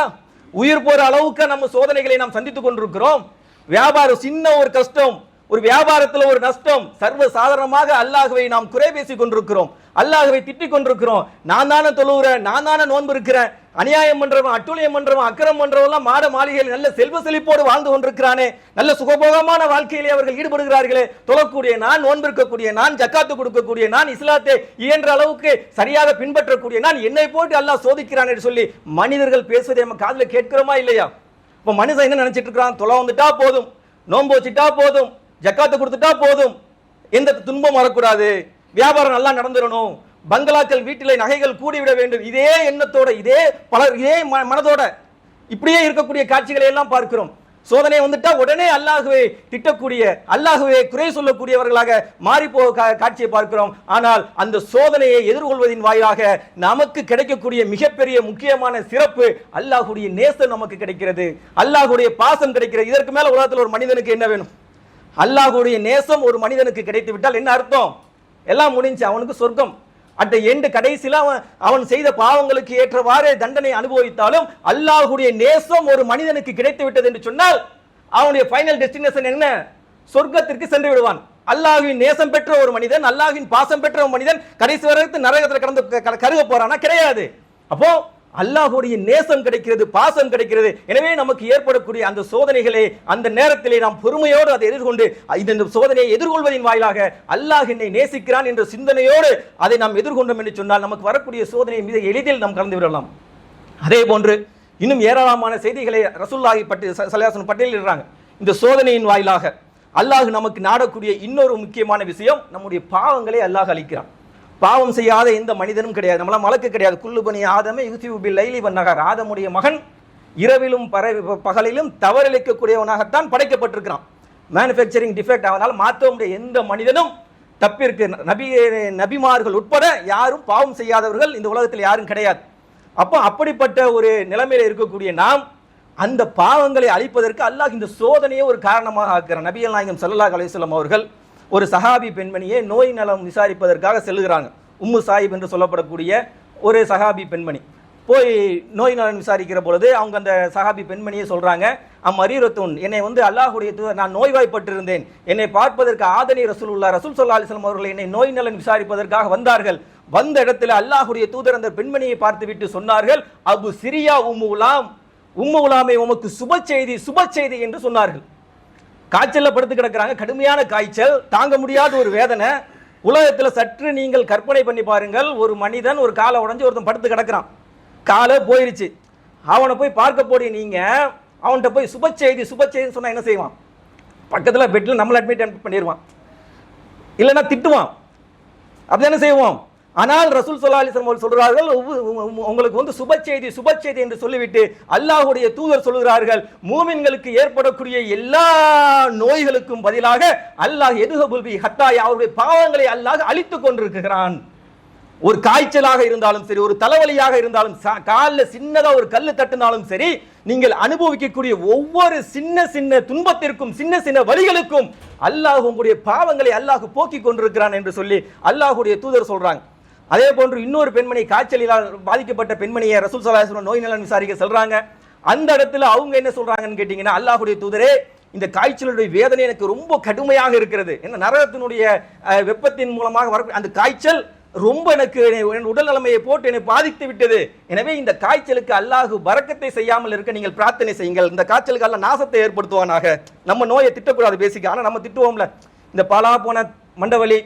உயிர் போற அளவுக்கு நம்ம சோதனைகளை நாம் சந்தித்துக் கொண்டிருக்கிறோம். வியாபாரம் சின்ன ஒரு கஷ்டம், ஒரு வியாபாரத்தில் ஒரு நஷ்டம், சர்வ சாதாரணமாக அல்லாஹ்வை நாம் குறை பேசிக் கொண்டிருக்கிறோம், அல்லாஹ்வை திட்டிக் கொண்டிருக்கிறோம். நான் தானே தொழுகிறேன், நான் தானே நோன்பு இருக்கிறேன், அநியாயம் பண்றவன், அட்டுழியம் பண்றவன், அக்கிரம் பண்றவன் மாட மாளிகையில் நல்ல செல்வ செழிப்போடு வாழ்ந்து கொண்டிருக்கிறானே, நல்ல சுகபோகமான வாழ்க்கையிலே அவர்கள் ஈடுபடுகிறார்களே, தொழக்கூடிய நான், நோன்பு இருக்கக்கூடிய நான், ஜக்காத்து கொடுக்கக்கூடிய நான், இஸ்லாத்தை இயன்ற அளவுக்கு சரியாக பின்பற்றக்கூடிய நான், என்னை போட்டு அல்லாஹ் சோதிக்கிறான் என்று சொல்லி மனிதர்கள் பேசுவதை நம்ம காதுல கேட்கிறோமா இல்லையா? இப்ப மனுஷன் என்ன நினைச்சிட்டு இருக்கிறான்? தொலை வந்துட்டா போதும், நோன்பு வச்சுட்டா போதும், ஜக்காத்து கொடுத்துட்டா போதும், எந்த துன்பம் வரக்கூடாது, வியாபாரம் நல்லா நடந்துடணும், பங்களாக்கள் வீட்டிலே நகைகள் கூடிவிட வேண்டும், இதே எண்ணத்தோட, இதே மனதோட இப்படியே இருக்கக்கூடிய காட்சிகளை எல்லாம் பார்க்கிறோம். சோதனை வந்துட்டா உடனே அல்லாஹ்வை திட்டக்கூடிய, அல்லாஹ்வை குறை சொல்லக்கூடியவர்களாக மாறி போக காட்சியை பார்க்கிறோம். ஆனால் அந்த சோதனையை எதிர்கொள்வதின் வாயிலாக நமக்கு கிடைக்கக்கூடிய மிகப்பெரிய முக்கியமான சிறப்பு அல்லாஹ்வுடைய நேசம் நமக்கு கிடைக்கிறது, அல்லாஹ்வுடைய பாசம் கிடைக்கிறது. இதற்கு மேல உலகத்தில் ஒரு மனிதனுக்கு என்ன வேணும்? அல்லாஹ்வுடைய நேசம் ஒரு மனிதனுக்கு கிடைத்து விட்டால் என்ன அர்த்தம்? எல்லாம் முடிஞ்சு, அவனுக்கு சொர்க்கம். அட் எண்டு கடைசியில் அவன் செய்த பாவங்களுக்கு ஏற்றவாறு தண்டனை அனுபவித்தாலும் அல்லாஹ்வுடைய நேசம் ஒரு மனிதனுக்கு கிடைத்து விட்டது என்று சொன்னால் அவனுடைய ஃபைனல் டெஸ்டினேஷன் என்ன? சொர்க்கத்திற்கு சென்று விடுவான். அல்லாஹ்வின் நேசம் பெற்ற ஒரு மனிதன், அல்லாஹ்வின் பாசம் பெற்ற ஒரு மனிதன் கடைசி வரைக்கும் நரகத்தில் கடந்து கருக போறானா? கிடையாது. அப்போ அல்லாஹ்வுடைய நேசம் கிடைக்கிறது, பாசம் கிடைக்கிறது. எனவே நமக்கு ஏற்படக்கூடிய அந்த சோதனைகளை அந்த நேரத்திலே நாம் பொறுமையோடு அதை எதிர்கொண்டு இந்த சோதனையை எதிர்கொள்வதின் வாயிலாக அல்லாஹ் என்னை நேசிக்கிறான் என்ற சிந்தனையோடு அதை நாம் எதிர்கொண்டோம் என்று சொன்னால் நமக்கு வரக்கூடிய சோதனை மிக எளிதில் நாம் கலந்து விடலாம். அதே போன்று இன்னும் ஏராளமான செய்திகளை ரசூலுல்லாஹி ஸல்லல்லாஹு பட்டியலிடுறாங்க. இந்த சோதனையின் வாயிலாக அல்லாஹ் நமக்கு நாடக்கூடிய இன்னொரு முக்கியமான விஷயம், நம்முடைய பாவங்களை அல்லாஹ் அழிக்கிறான். பாவம் செய்யாத எந்த மனிதனும் கிடையாது, நம்மளாம் மலக்கு கிடையாது. குல்லு பனி ஆதமே யுக்திபு பில் லைலி வன்னஹார், ஆதமுடைய மகன் இரவிலும் பகலிலும் தவறிழைக்கக்கூடியவனாகத்தான் படைக்கப்பட்டிருக்கிறான். மேனுஃபேக்சரிங் டிஃபெக்ட், அவனால் மாற்ற முடிய எந்த மனிதனும் தப்பிற்கு நபிமார்கள் உட்பட யாரும் பாவம் செய்யாதவர்கள் இந்த உலகத்தில் யாரும் கிடையாது. அப்போ அப்படிப்பட்ட ஒரு நிலைமையில இருக்கக்கூடிய நாம் அந்த பாவங்களை அழிப்பதற்கு அல்லாஹ் இந்த சோதனையை ஒரு காரணமாக ஆக்குறான். நபிகள் நாயகம் ஸல்லல்லாஹு அலைஹி வஸல்லம் அவர்கள் ஒரு சஹாபி பெண்மணியை நோய் நலம் விசாரிப்பதற்காக செல்லுகிறாங்க. உம்மு சாயிப் என்று சொல்லப்படக்கூடிய ஒரு சஹாபி பெண்மணி போய் நோய் நலம் விசாரிக்கிற பொழுது அவங்க அந்த சஹாபி பெண்மணியை சொல்றாங்க, அம்மரீரத்துன், என்னை அல்லாஹ்வுடைய தூதர், நான் நோய்வாய்ப்பட்டிருந்தேன், என்னை பார்ப்பதற்கு ஆதனி ரசூல் ஸல்லல்லாஹு அலைஹி வஸல்லம் அவர்கள் என்னை நோய் நலன் விசாரிப்பதற்காக வந்தார்கள். வந்த இடத்துல அல்லாஹ்வுடைய தூதர் அந்த பெண்மணியை பார்த்துவிட்டு சொன்னார்கள், அபு சிரியா உம்மு உலாமை உமக்கு சுப செய்தி என்று சொன்னார்கள். காய்ச்சல்ல படுத்து கிடக்கிறாங்க, கடுமையான காய்ச்சல், தாங்க முடியாத ஒரு வேதனை. உலகத்துல சற்று நீங்கள் கற்பனை பண்ணி பாருங்கள், ஒரு மனிதன் ஒரு காலை உடைஞ்சு ஒருத்தன் படுத்து கிடக்கிறான், காலை போயிருச்சு, அவனை போய் பார்க்க போடிய நீங்க அவன்கிட்ட போய் சுப செய்தின்னு சொன்னா என்ன செய்வான்? பக்கத்துல பெட்ல நம்மள அட்மிட் பண்ணிடுவான், இல்லைன்னா திட்டுவான், அப்படிதானே செய்வோம். ஆனால் ரசூல் ஸல்லல்லாஹு அலைஹி வஸல்லம் சொல்றார்கள், உங்களுக்கு சுப செய்தி என்று சொல்லிவிட்டு அல்லாஹ்வுடைய தூதர் சொல்கிறார்கள், மூமின்களுக்கு ஏற்படக்கூடிய எல்லா நோய்களுக்கும் பதிலாக அல்லாஹ் எதுஹபுல் பி ஹத்தாயா, அவருடைய பாவங்களை அல்லாஹ் அழித்துக் கொண்டிருக்கிறான். ஒரு காய்ச்சலாக இருந்தாலும் சரி, ஒரு தலைவலியாக இருந்தாலும், காலில் சின்னதா ஒரு கல்லு தட்டினாலும் சரி, நீங்கள் அனுபவிக்கக்கூடிய ஒவ்வொரு சின்ன துன்பத்திற்கும் சின்ன வலிகளுக்கும் அல்லாஹ் உங்களுடைய பாவங்களை அல்லாஹ் போக்கிக் கொண்டிருக்கிறான் என்று சொல்லி அல்லாஹ்வுடைய தூதர் சொல்றாங்க. அதே போன்று இன்னொரு பெண்மணி, காய்ச்சலினால் பாதிக்கப்பட்ட பெண்மணியை ரசூல் ஸல்லல்லாஹு அலைஹி வஸல்லம் நோய் நலன் விசாரிக்க சொல்றாங்க. அந்த இடத்துல அவங்க என்ன சொல்றாங்கன்னு கேட்டீங்கன்னா, அல்லாஹ்வுடைய தூதரே, இந்த காய்ச்சலுடைய வேதனை எனக்கு ரொம்ப கடுமையாக இருக்கிறது, என்ன நரகத்தினுடைய வெப்பத்தின் மூலமாக வர அந்த காய்ச்சல் ரொம்ப எனக்கு உடல் நிலைமையை போட்டு என்னை பாதித்து விட்டது. எனவே இந்த காய்ச்சலுக்கு அல்லாஹ் பரக்கத்தை செய்யாமல் இருக்க நீங்கள் பிரார்த்தனை செய்யுங்கள், இந்த காய்ச்சலுக்கு அல்லாஹ் நாசத்தை ஏற்படுத்துவானாக. நம்ம நோயை திட்டக்கூடாது பேசிக்க, ஆனால் நம்ம திட்டுவோம்ல, இந்த பாலா போன மண்டவலி,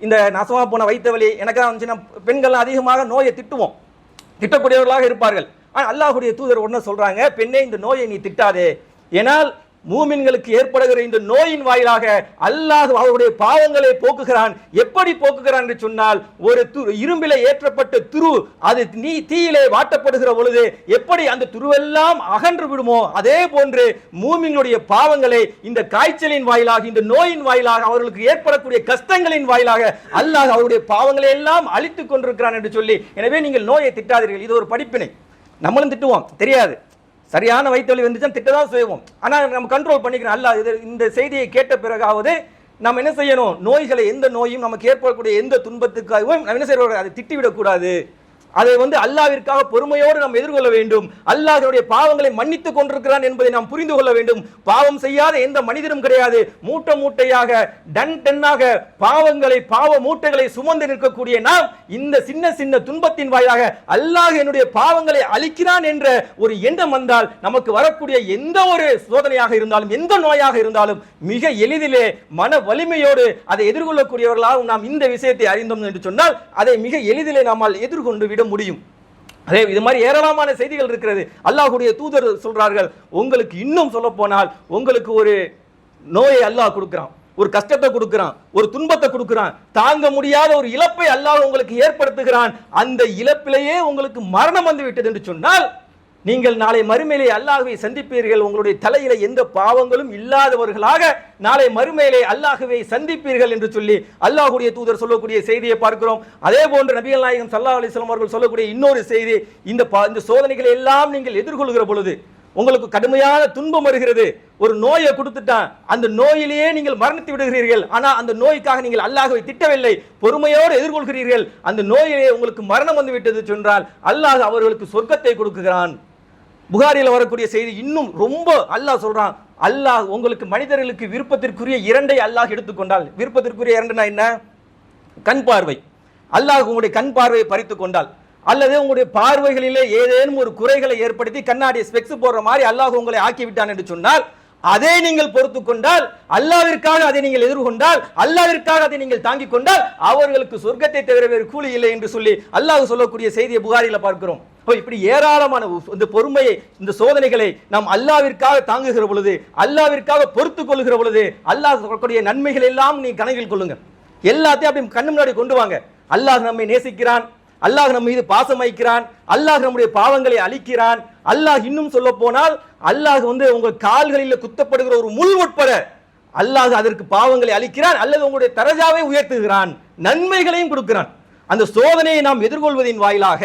இந்த நாசமா போன வைத்த வலி எனக்கெல்லாம் வந்துச்சுன்னா பெண்கள் அதிகமாக நோயை திட்டக்கூடியவர்களாக இருப்பார்கள். ஆனால் அல்லாஹ்வுடைய தூதர் ஒன்று சொல்றாங்க, பெண்ணே இந்த நோயை நீ திட்டாதே, ஏனால் மூமின்களுக்கு ஏற்படுகிற இந்த நோயின் வாயிலாக அல்லாஹ் அவருடைய பாவங்களை போக்குகிறான். எப்படி போக்குகிறான் என்று சொன்னால், ஒரு இரும்பிலே ஏற்றப்பட்ட துரு அது தீயிலே வாட்டப்படுகிற பொழுது எப்படி அந்த துருவெல்லாம் அகன்று விடுமோ, அதே போன்று மூமின்களுடைய பாவங்களை இந்த காய்ச்சலின் வாயிலாக, இந்த நோயின் வாயிலாக, அவர்களுக்கு ஏற்படக்கூடிய கஷ்டங்களின் வாயிலாக அல்லாஹ் அவருடைய பாவங்களை எல்லாம் அழித்துக் கொண்டிருக்கிறான் என்று சொல்லி, எனவே நீங்கள் நோயை திட்டாதீர்கள். இது ஒரு படிப்பினை. நம்மளும் திட்டுவோம், தெரியாது, சரியான வயிற்று வலி வந்துச்சுன்னா திட்டதான் செய்வோம். ஆனால் நம்ம கண்ட்ரோல் பண்ணிக்கிறோம். அல்லாஹ் இந்த செய்தியை கேட்ட பிறகாவது நாம் என்ன செய்யணும், நோய்களை, எந்த நோயும் நமக்கு ஏற்படக்கூடிய எந்த துன்பத்துக்காகவும் நம்ம என்ன செய்யக்கூடாது, அதை திட்டிவிடக்கூடாது. அதை அல்லாஹ்விற்காக பொறுமையோடு நாம் எதிர்கொள்ள வேண்டும். அல்லாஹ்வுடைய பாவங்களை மன்னித்துக் கொண்டிருக்கிறான் என்பதை நாம் புரிந்து கொள்ள வேண்டும். பாவம் செய்யாத எந்த மனிதனும் கிடையாது. மூட்டை மூட்டையாக டன்னாக பாவங்களை, பாவ மூட்டைகளை சுமந்து நிற்கக்கூடிய நாம் இந்த சின்ன சின்ன துன்பத்தின் வாயிலாக அல்லாஹ் என்னுடைய பாவங்களை அழிக்கிறான் என்ற ஒரு எண்ணம் வந்தால் நமக்கு வரக்கூடிய எந்த ஒரு சோதனையாக இருந்தாலும், எந்த நோயாக இருந்தாலும் மிக எளிதிலே மன வலிமையோடு அதை எதிர்கொள்ளக்கூடியவர்களாக நாம் இந்த விஷயத்தை அறிந்தோம் என்று சொன்னால் அதை மிக எளிதிலே நம்மால் எதிர்கொண்டு விட முடியும். அதே இது மாதிரி ஏராளமான செய்திகள் இருக்கிறது. அல்லாஹ்வுடைய தூதர் சொல்றார்கள், உங்களுக்கு இன்னும் சொல்ல போனால் உங்களுக்கு ஒரு நோயை அல்லாஹ் கொடுக்கிறான், ஒரு கஷ்டத்தை கொடுக்கிறான், ஒரு துன்பத்தை கொடுக்கிறான், தாங்க முடியாத ஒரு இழப்பை அல்லாஹ் உங்களுக்கு ஏற்படுத்துகிறான். அந்த இழப்பிலேயே உங்களுக்கு மரணம் வந்து விட்டது என்று சொன்னால் நீங்கள் நாளை மறுமையிலே அல்லாஹ்வை சந்திப்பீர்கள். உங்களுடைய தலையில எந்த பாவங்களும் இல்லாதவர்களாக நாளை மறுமையிலே அல்லாஹ்வை சந்திப்பீர்கள் என்று சொல்லி அல்லாஹ்வுடைய தூதர் சொல்லக்கூடிய செய்தியை பார்க்கிறோம். அதே போன்று நபிகள் நாயகம் ஸல்லல்லாஹு அலைஹி வஸல்லம் அவர்கள் சொல்லக்கூடிய இன்னொரு செய்தி, இந்த சோதனைகளை எல்லாம் நீங்கள் எதிர்கொள்கிற பொழுது உங்களுக்கு கடுமையான துன்பம் வருகிறது, ஒரு நோயை கொடுத்துட்டான், அந்த நோயிலேயே நீங்கள் மரணித்து விடுகிறீர்கள். ஆனால் அந்த நோய்க்காக நீங்கள் அல்லாஹ்வை திட்டவில்லை, பொறுமையோடு எதிர்கொள்கிறீர்கள். அந்த நோயிலே உங்களுக்கு மரணம் வந்து விட்டது சொன்னால் அல்லாஹ் அவர்களுக்கு சொர்க்கத்தை கொடுக்குகிறான். புகாரியில் வரக்கூடிய செய்தி இன்னும் ரொம்ப அல்லாஹ் சொல்றான், அல்லாஹ் உங்களுக்கு மனிதர்களுக்கு விருப்பத்திற்குரிய இரண்டை அல்லாஹ் எடுத்துக்கொண்டால், விருப்பத்திற்குரிய இரண்டுனா என்ன, கண் பார்வை, அல்லாஹ் உங்களுடைய கண் பார்வையை பறித்து கொண்டால், அல்லது உங்களுடைய பார்வைகளிலே ஏதேனும் ஒரு குறைகளை ஏற்படுத்தி கண்ணாடி ஸ்பெக்ஸ் போடுற மாதிரி அல்லாஹ் உங்களை ஆக்கிவிட்டான் என்று சொன்னால் அதை நீங்கள் பொறுத்து கொண்டால், அல்லாஹ்விற்காக அதை நீங்கள் எதிர்கொண்டால், அல்லாஹ்விற்காக அதை நீங்கள் தாங்கிக் கொண்டால் அவர்களுக்கு சொர்க்கத்தை தவிர வேறு கூலி இல்லை என்று சொல்லி அல்லாஹ் சொல்லக்கூடிய செய்தியை புகாரில பார்க்கிறோம். இப்படி ஏராளமான இந்த பொறுமையை, இந்த சோதனைகளை நாம் அல்லாஹ்விற்காக தாங்குகிற பொழுது, அல்லாஹ்விற்காக பொறுத்து கொள்கிற பொழுது அல்லாஹ் சொல்லக்கூடிய நன்மைகள் எல்லாம் நீ கணக்கில் கொள்ளுங்க. எல்லாத்தையும் அப்படி கண்ணு முன்னாடி கொண்டு வாங்க. அல்லாஹ் நம்மை நேசிக்கிறான், அல்லாஹ் நம்ம மீது பாசம் வைக்கிறான், அல்லாஹ் நம்முடைய பாவங்களை அழிக்கிறான். அல்லாஹ் இன்னும் சொல்ல போனால் அல்லாஹ் உங்கள் கால்களில் குத்தப்படுகிற ஒரு முள் உட்பட அல்லாஹ் அதற்கு பாவங்களை அழிக்கிறான், அல்லது உங்களுடைய தரஜாவை உயர்த்துகிறான், நன்மைகளையும் கொடுக்கிறான். அந்த சோதனையை நாம் எதிர்கொள்வதின் வாயிலாக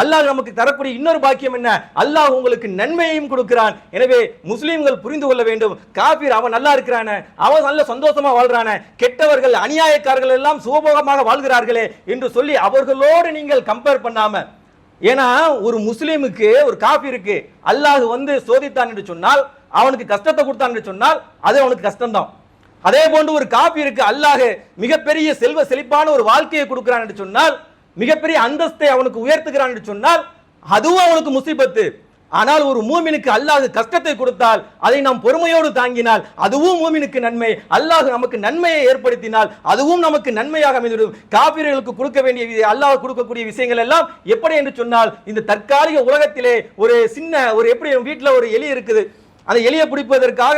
அல்லாஹ் நமக்கு தரக்கூடிய இன்னொரு பாக்கியம் என்ன, அல்லாஹ் உங்களுக்கு நன்மையையும் கொடுக்கிறான். எனவே முஸ்லிம்கள் புரிந்து கொள்ள வேண்டும், காபீர் அவன் நல்லா இருக்கிறான, அவன் நல்ல சந்தோஷமா வாழ்றான, கெட்டவர்கள் அநியாயக்காரர்கள் எல்லாம் சுகபோகமாக வாழ்கிறார்களே என்று சொல்லி அவர்களோடு நீங்கள் கம்பேர் பண்ணாம, ஏன்னா ஒரு முஸ்லிமுக்கு, ஒரு காபீருக்கு அல்லாஹ் சோதித்தான் என்று சொன்னால், அவனுக்கு கஷ்டத்தை கொடுத்தான் என்று சொன்னால் அது அவனுக்கு கஷ்டம்தான். அதே போன்று ஒரு காபீருக்கு அல்லாஹ் மிகப்பெரிய செல்வ செழிப்பான ஒரு வாழ்க்கையை கொடுக்கிறான் என்று சொன்னால், மிகப்பெரிய அந்தஸ்தை அவனுக்கு உயர்த்துகிறான் என்று சொன்னால் அதுவும் அவனுக்கு முசீபத்து. ஆனால் ஒரு மூமினுக்கு அல்லாஹ் கஷ்டத்தை கொடுத்தால் அதை நாம் பொறுமையோடு தாங்கினால் அதுவும் மூமினுக்கு நன்மை. அல்லாஹ் நமக்கு நன்மையை ஏற்படுத்தினால் அதுவும் நமக்கு நன்மையாக அமைந்துவிடும். காபீர்களுக்கு கொடுக்க வேண்டிய அல்லாஹ் கொடுக்கக்கூடிய விஷயங்கள் எல்லாம் எப்படி என்று சொன்னால், இந்த தற்காலிக உலகத்திலே ஒரு சின்ன ஒரு எப்படி வீட்டில் ஒரு எலி இருக்குது, அந்த எலியை பிடிப்பதற்காக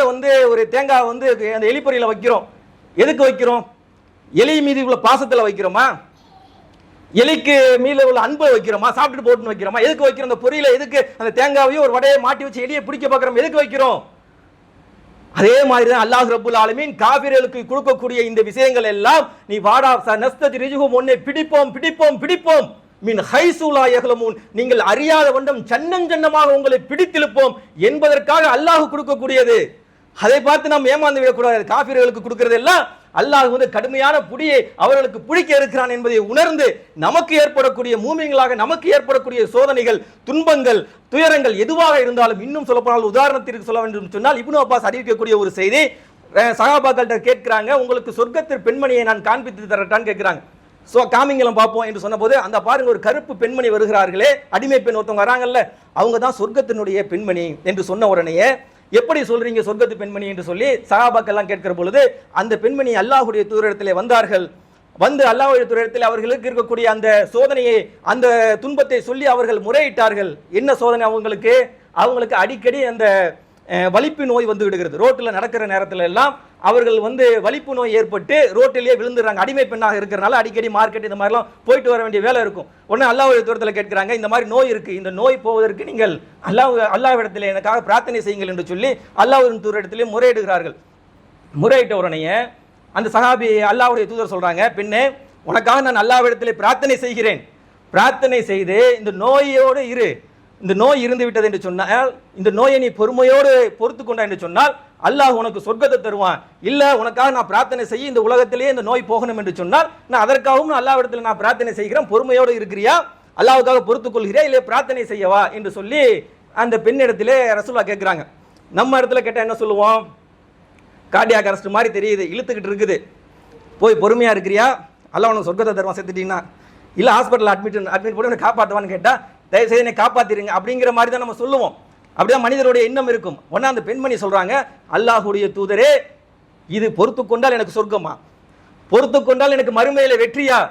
ஒரு தேங்காய் அந்த எலிப்பொறியில வைக்கிறோம். எதுக்கு வைக்கிறோம்? எலி மீது உள்ள பாசத்தில் வைக்கிறோமா? எலிக்கு மீது உள்ள அன்பை வைக்கிறோமா? சாப்பிட்டு போட்டுன்னு வைக்கிறோமா? எதுக்கு வைக்கிறோம்? அந்த பொறியில எதுக்கு அந்த தேங்காவையும் ஒரு வடையை மாட்டி வச்சு எலியை பிடிக்க பார்க்கிறோம்? எதுக்கு வைக்கிறோம்? அதே மாதிரி தான் அல்லாஹ் ரப்புல் ஆலமீன் காபிர்களுக்கு கொடுக்கக்கூடிய இந்த விஷயங்கள் எல்லாம், நீ வாடா நஸ்தஜ்ரிஜுஹும், உன்னை பிடிப்போம் பிடிப்போம் பிடிப்போம், மின் ஹைசு லா யஹ்லமூன், நீங்கள் அறியாத வண்ணம் சன்னஞ்சன்னமாக உங்களை பிடித்திருப்போம் என்பதற்காக அல்லாஹ் கொடுக்கக்கூடியது. அதை பார்த்து நாம் ஏமாந்து விடக்கூடாது. காபிர்களுக்கு கொடுக்கிறது எல்லாம் அல்லாஹ் கடுமையான புடியை அவர்களுக்கு பிடிக்க இருக்கிறான் என்பதை உணர்ந்து நமக்கு ஏற்படக்கூடிய மூமின்களாக நமக்கு ஏற்படக்கூடிய சோதனைகள், துன்பங்கள், துயரங்கள் எதுவாக இருந்தாலும், இன்னும் சொல்லப்போனால் உதாரணத்திற்கு சொல்ல வேண்டும் சொன்னால், இப்னு அப்பாஸ் அறிவிக்கக்கூடிய ஒரு செய்தி, சஹாபாக்கள்கிட்ட கேட்கிறாங்க, உங்களுக்கு சொர்க்கத்தில் பெண்மணியை நான் காண்பித்து தரட்டான்னு கேட்கிறாங்க. காமிங்கலம் பார்ப்போம் என்று சொன்ன போது, அந்த பாருங்க ஒரு கருப்பு பெண்மணி வருகிறார்களே, அடிமை பெண் ஒருத்தவங்க வராங்கல்ல, அவங்க தான் சொர்க்கத்தினுடைய பெண்மணி என்று சொன்ன உடனேயே, எப்படி சொல்றீங்க சொர்க்கத்து பெண்மணி என்று சொல்லி சஹாபாக்கெல்லாம் கேட்கிற பொழுது, அந்த பெண்மணி அல்லாஹ்வுடைய தூதரிடத்திலே வந்தார்கள். அல்லாஹ்வுடைய தூதரிடத்தில் அவர்களுக்கு இருக்கக்கூடிய அந்த சோதனையை, அந்த துன்பத்தை சொல்லி அவர்கள் முறையிட்டார்கள். என்ன சோதனை அவங்களுக்கு? அவங்களுக்கு அடிக்கடி அந்த வலிப்பு நோய் வந்து விடுகிறது. ரோட்டில் நடக்கிற நேரத்தில் எல்லாம் அவர்கள் வந்து வலிப்பு நோய் ஏற்பட்டு ரோட்டிலேயே விழுந்துடுறாங்க. அடிமை பெண்ணாக இருக்கிறனால அடிக்கடி மார்க்கெட் இந்த மாதிரிலாம் போயிட்டு வர வேண்டிய வேலை இருக்கும். உடனே அல்லாஹ்வுடைய தூரத்தில் கேட்கிறாங்க, இந்த மாதிரி நோய் இருக்குது, இந்த நோய் போவதற்கு நீங்கள் அல்லாஹ்விடத்தில் எனக்காக பிரார்த்தனை செய்யுங்கள் என்று சொல்லி அல்லாஹ்வின் தூதரிடத்திலே முறையிடுகிறார்கள். முறையிட்ட உடனே அந்த சஹாபி அல்லாஹ்வுடைய தூதர் சொல்றாங்க, பெண்ணே உனக்காக நான் அல்லாஹ்விடத்திலே பிரார்த்தனை செய்கிறேன், பிரார்த்தனை செய்து இந்த நோயோடு இரு, இந்த நோய் இருந்து விட்டது என்று சொன்னால், இந்த நோயை நீ பொறுமையோடு பொறுத்து கொண்டா என்று சொன்னால் அல்லாஹ் உனக்கு சொர்க்கத்தை தருவான். இல்ல உனக்காக நான் பிரார்த்தனை செய்ய இந்த உலகத்திலேயே இந்த நோய் போகணும் என்று சொன்னால் நான் அதற்காகவும் அல்லாஹ்விடத்தில் நான் பிரார்த்தனை செய்கிறேன், பொறுமையோடு இருக்கிறியா, அல்லாஹ்வுக்காக பொறுத்துக் கொள்கிறியா, இல்லை பிரார்த்தனை செய்யவா என்று சொல்லி அந்த பெண்ணிடத்திலே ரசூலுல்லாஹ் கேட்கிறாங்க. நம்ம இடத்துல கேட்டால் என்ன சொல்லுவோம்? கார்டியாக் அரெஸ்ட் மாதிரி தெரியுது, இழுத்துக்கிட்டு இருக்குது, போய் பொறுமையா இருக்கிறியா, அல்லாஹ் உனக்கு சொர்க்கத்தை தருவான் செத்துட்டீங்கன்னா, இல்லை ஹாஸ்பிட்டல் அட்மிட் பண்ணி காப்பாற்றுவான்னு கேட்டால் தயவுசெய்து என்னை காப்பாத்திருங்க அப்படிங்கிற மாதிரி தான் நம்ம சொல்லுவோம். அப்படிதான் மனிதருடைய எண்ணம் இருக்கும். ஒன்னா அந்த பெண்மணி சொல்றாங்க, அல்லாஹ்வுடைய தூதரே இது பொறுத்து கொண்டால் எனக்கு சொர்க்கமா, பொறுத்து கொண்டால் எனக்கு மறுமையில வெற்றியா,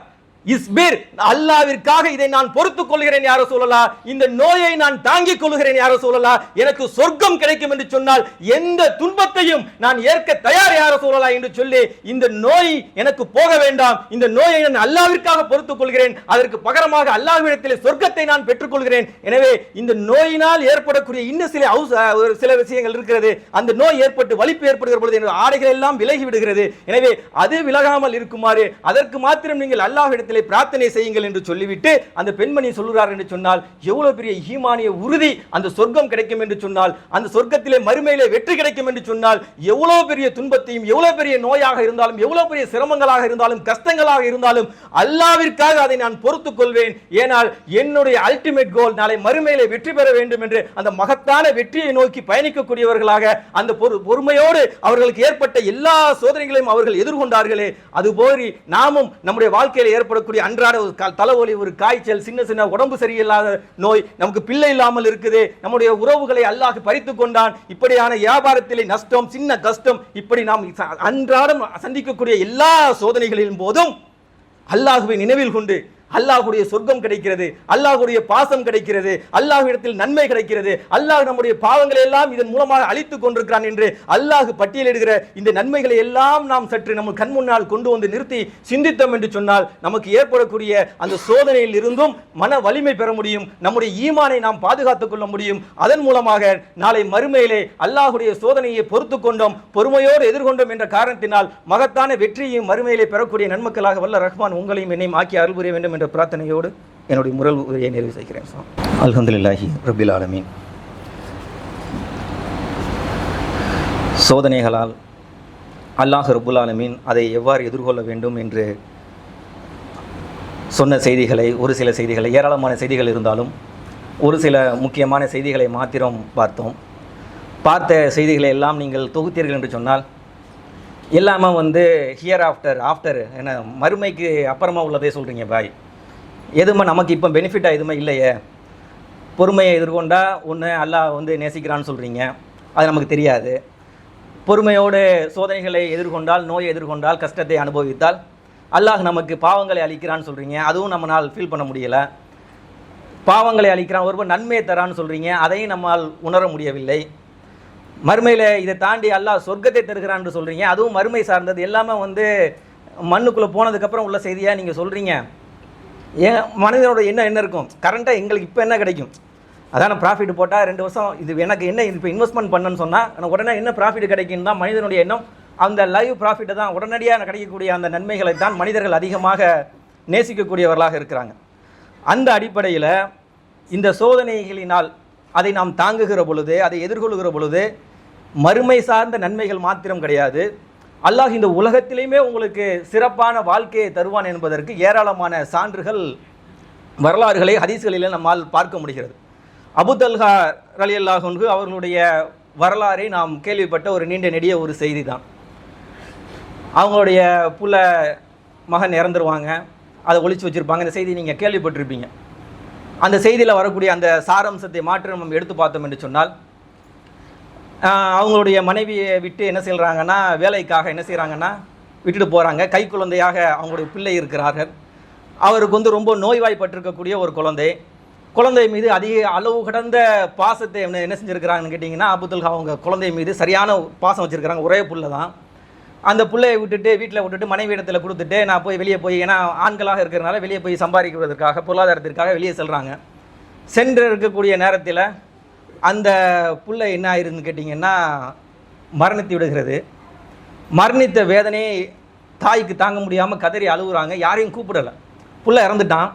இஸ்பிர் அல்லாஹ்விற்காக இதை நான் பொறுத்துக் கொள்கிறேன் யார சொல்லலாம், இந்த நோயை நான் தாங்கிக் கொள்கிறேன் யார சொல்லலாம், எனக்கு சொர்க்கம் கிடைக்கும் என்று சொன்னால் எந்த துன்பத்தையும் நான் ஏற்க தயார் யார சொல்லலாம் என்று சொல்லி இந்த நோய் எனக்கு போக வேண்டாம், இந்த நோயை நான் அல்லாஹ்விற்காக பொறுத்துக் கொள்கிறேன், அதற்கு பகரமாக அல்லாஹ்விடத்தில் சொர்க்கத்தை நான் பெற்றுக்கொள்கிறேன். எனவே இந்த நோயினால் ஏற்படக்கூடிய இன்னும் சில விஷயங்கள் இருக்கிறது. அந்த நோய் ஏற்பட்டு வலிப்பு ஏற்படுகிற பொழுது என்னுடைய ஆடைகள் எல்லாம் விலகி விடுகிறது. எனவே அது விலகாமல் இருக்குமாறு அதற்கு மாத்திரம் நீங்கள் அல்லாஹ்விடத்தில் பிரார்த்தனை செய்யுங்கள் என்று சொல்லிவிட்டு அந்த பெண்மணி சொல்கிறார் என்று சொன்னால் எவ்வளவு பெரிய ஈமானிய உறுதி, அந்த சொர்க்கம் கிடைக்கும் என்று சொன்னால், அந்த சொர்க்கத்திலே மறுமையிலே வெற்றி கிடைக்கும் என்று சொன்னால், எவ்வளவு பெரிய துன்பத்தையும் எவ்வளவு பெரிய நோயாக இருந்தாலும் எவ்வளவு பெரிய சிரமங்களாக இருந்தாலும் கஷ்டங்களாக இருந்தாலும் அல்லாஹ்விற்காக அதை நான் பொறுத்துக் கொள்வேன். ஏனால் என்னுடைய அல்டிமேட் கோல் நாளை மறுமையிலே வெற்றி பெற வேண்டும் என்று அந்த மகத்தான வெற்றியை நோக்கி பயணிக்கக்கூடியவர்களாக அந்த பொறுமையோடு அவர்களுக்கு ஏற்பட்ட எல்லா சோதனைகளையும் அவர்கள் எதிர்கொண்டார்களே, அதுபோல் நாமும் நம்முடைய வாழ்க்கையில் ஏற்படக்கூடிய அன்றாட ஒரு தலைவலி, ஒரு காய்ச்சல், சின்ன சின்ன உடம்பு சரியில்லாத நோய், நமக்கு பிள்ளை இல்லாமல் இருக்குது, நம்முடைய உறவுகளை அல்லாஹ் பறித்துக் கொண்டான், இப்படியான வியாபாரத்திலே நஷ்டம், சின்ன கஷ்டம், இப்படி நாம் அன்றாடம் சந்திக்கக்கூடிய எல்லா சோதனைகளின் போதும் அல்லாஹ்வை நினைவில் கொண்டு அல்லாஹ்வுடைய சொர்க்கம் கிடைக்கிறது, அல்லாஹ்வுடைய பாசம் கிடைக்கிறது, அல்லாஹ்விடத்தில் நன்மை கிடைக்கிறது, அல்லாஹ் நம்முடைய பாவங்களை எல்லாம் இதன் மூலமாக அழித்துக் கொண்டிருக்கிறான் என்று அல்லாஹ் பட்டியலிடுகிற இந்த நன்மைகளை எல்லாம் நாம் சற்று நம்ம கண் முன்னால் கொண்டு வந்து நிறுத்தி சிந்தித்தோம் என்று சொன்னால் நமக்கு ஏற்படக்கூடிய அந்த சோதனையில் இருந்தும் மன வலிமை பெற முடியும், நம்முடைய ஈமானை நாம் பாதுகாத்துக் கொள்ள முடியும். அதன் மூலமாக நாளை மறுமையிலே அல்லாஹ்வுடைய சோதனையை பொறுத்து கொண்டோம், பொறுமையோடு எதிர்கொண்டோம் என்ற காரணத்தினால் மகத்தான வெற்றியையும் மறுமையிலே பெறக்கூடிய நன்மக்களாக வல்ல ரஹ்மான் உங்களையும் என்னையும் ஆக்கி அருள் புரிய வேண்டும் என்ற பிரார்த்தனையோடு என்னுடைய முரல் உரையை நிறைவு செய்கிறேன். அல்ஹம்துலில்லாஹி ரப்பில் ஆலமீன். சோதனைகளால் அல்லாஹ் ரப்புல் ஆலமீன் அதை எவ்வாறு எதிர்கொள்ள வேண்டும் என்று சொன்ன செய்திகளை, ஒரு சில செய்திகளை, ஏராளமான செய்திகள் இருந்தாலும் ஒரு சில முக்கியமான செய்திகளை மாத்திரம் பார்த்தோம். பார்த்த செய்திகளை எல்லாம் நீங்கள் தொகுத்தீர்கள் என்று சொன்னால் எல்லாமே ஹியர் ஆஃப்டர் என்ன மறுமைக்கு அப்புறமா உள்ளதே சொல்கிறீங்க பாய், எதுவுமே நமக்கு இப்போ பெனிஃபிட்டாக எதுவுமே இல்லையே, பொறுமையை எதிர்கொண்டா ஒன்று அல்லாஹ் நேசிக்கிறான்னு சொல்கிறீங்க, அது நமக்கு தெரியாது, பொறுமையோடு சோதனைகளை எதிர்கொண்டால், நோயை எதிர்கொண்டால், கஷ்டத்தை அனுபவித்தால் அல்லாஹ் நமக்கு பாவங்களை அளிக்கிறான்னு சொல்கிறீங்க, அதுவும் நம்மளால் ஃபீல் பண்ண முடியலை, பாவங்களை அளிக்கிறான் ஒருவர் நன்மையை தரான்னு சொல்கிறீங்க, அதையும் நம்மால் உணர முடியவில்லை, மறுமையில் இதை தாண்டி அல்லாஹ் சொர்க்கத்தை தருகிறான்னு சொல்கிறீங்க, அதுவும் மறுமை சார்ந்தது, எல்லாமே மண்ணுக்குள்ளே போனதுக்கப்புறம் உள்ள செய்தியாக நீங்கள் சொல்கிறீங்க. ஏன் மனிதனோட என்ன இருக்கும், கரண்ட்டாக எங்களுக்கு இப்போ என்ன கிடைக்கும், அதான் ப்ராஃபிட் போட்டால் 2 வருஷம் இது எனக்கு என்ன இப்போ இன்வெஸ்ட்மெண்ட் பண்ணணும்னு சொன்னால் எனக்கு உடனே என்ன ப்ராஃபிட் கிடைக்கும் தான் மனிதனுடைய எண்ணம். அந்த லைவ் ப்ராஃபிட்டை தான், உடனடியாக கிடைக்கக்கூடிய அந்த நன்மைகளை தான் மனிதர்கள் அதிகமாக நேசிக்கக்கூடியவர்களாக இருக்கிறாங்க. அந்த அடிப்படையில் இந்த சோதனைகளினால் அதை நாம் தாங்குகிற பொழுது, அதை எதிர்கொள்கிற பொழுது மறுமை சார்ந்த நன்மைகள் மாத்திரம் கிடையாது, அல்லாஹ் இந்த உலகத்திலேயுமே உங்களுக்கு சிறப்பான வாழ்க்கையை தருவான் என்பதற்கு ஏராளமான சான்றுகள், வரலாறுகளை ஹதீஸ்களில் நம்மால் பார்க்க முடிகிறது. அபு தல்ஹா ரலியல்லாஹு அன்ஹு அவர்களுடைய வரலாறை நாம் கேள்விப்பட்ட ஒரு நீண்ட நெடிய ஒரு செய்தி தான். அவங்களுடைய புள்ள மகன் இறந்துருவாங்க, அதை ஒழிச்சு வச்சுருப்பாங்க. இந்த செய்தி நீங்கள் கேள்விப்பட்டிருப்பீங்க. அந்த செய்தியில் வரக்கூடிய அந்த சாரம்சத்தை மாற்றி நம்ம எடுத்து பார்த்தோம் என்று சொன்னால், அவங்களுடைய மனைவியை விட்டு என்ன செய்கிறாங்கன்னா, வேலைக்காக என்ன செய்கிறாங்கன்னா விட்டுட்டு போகிறாங்க. கை குழந்தையாக அவங்களுடைய பிள்ளை இருக்கிறார்கள். அவருக்கு ரொம்ப நோய்வாய்ப்பட்டிருக்கக்கூடிய ஒரு குழந்தை. குழந்தை மீது அதிக அளவு கடந்த பாசத்தை என்ன செஞ்சுருக்கிறாங்கன்னு கேட்டிங்கன்னா, அபூதல்ஹா அவங்க குழந்தை மீது சரியான பாசம் வச்சுருக்கிறாங்க. ஒரே புள்ள தான். அந்த பிள்ளையை விட்டுட்டு வீட்டில் விட்டுட்டு மனைவி இடத்துல கொடுத்துட்டு நான் போய் வெளியே போய், ஏன்னா ஆண்களாக இருக்கிறனால வெளியே போய் சம்பாதிக்கிறதுக்காக பொருளாதாரத்திற்காக வெளியே செல்கிறாங்க. சென்று இருக்கக்கூடிய நேரத்தில் அந்த புள்ளை என்ன ஆயிருதுன்னு கேட்டிங்கன்னா மரணித்து விடுகிறது. மரணித்த வேதனையை தாய்க்கு தாங்க முடியாமல் கதறி அழுகுறாங்க. யாரையும் கூப்பிடலை. புள்ள இறந்துட்டான்.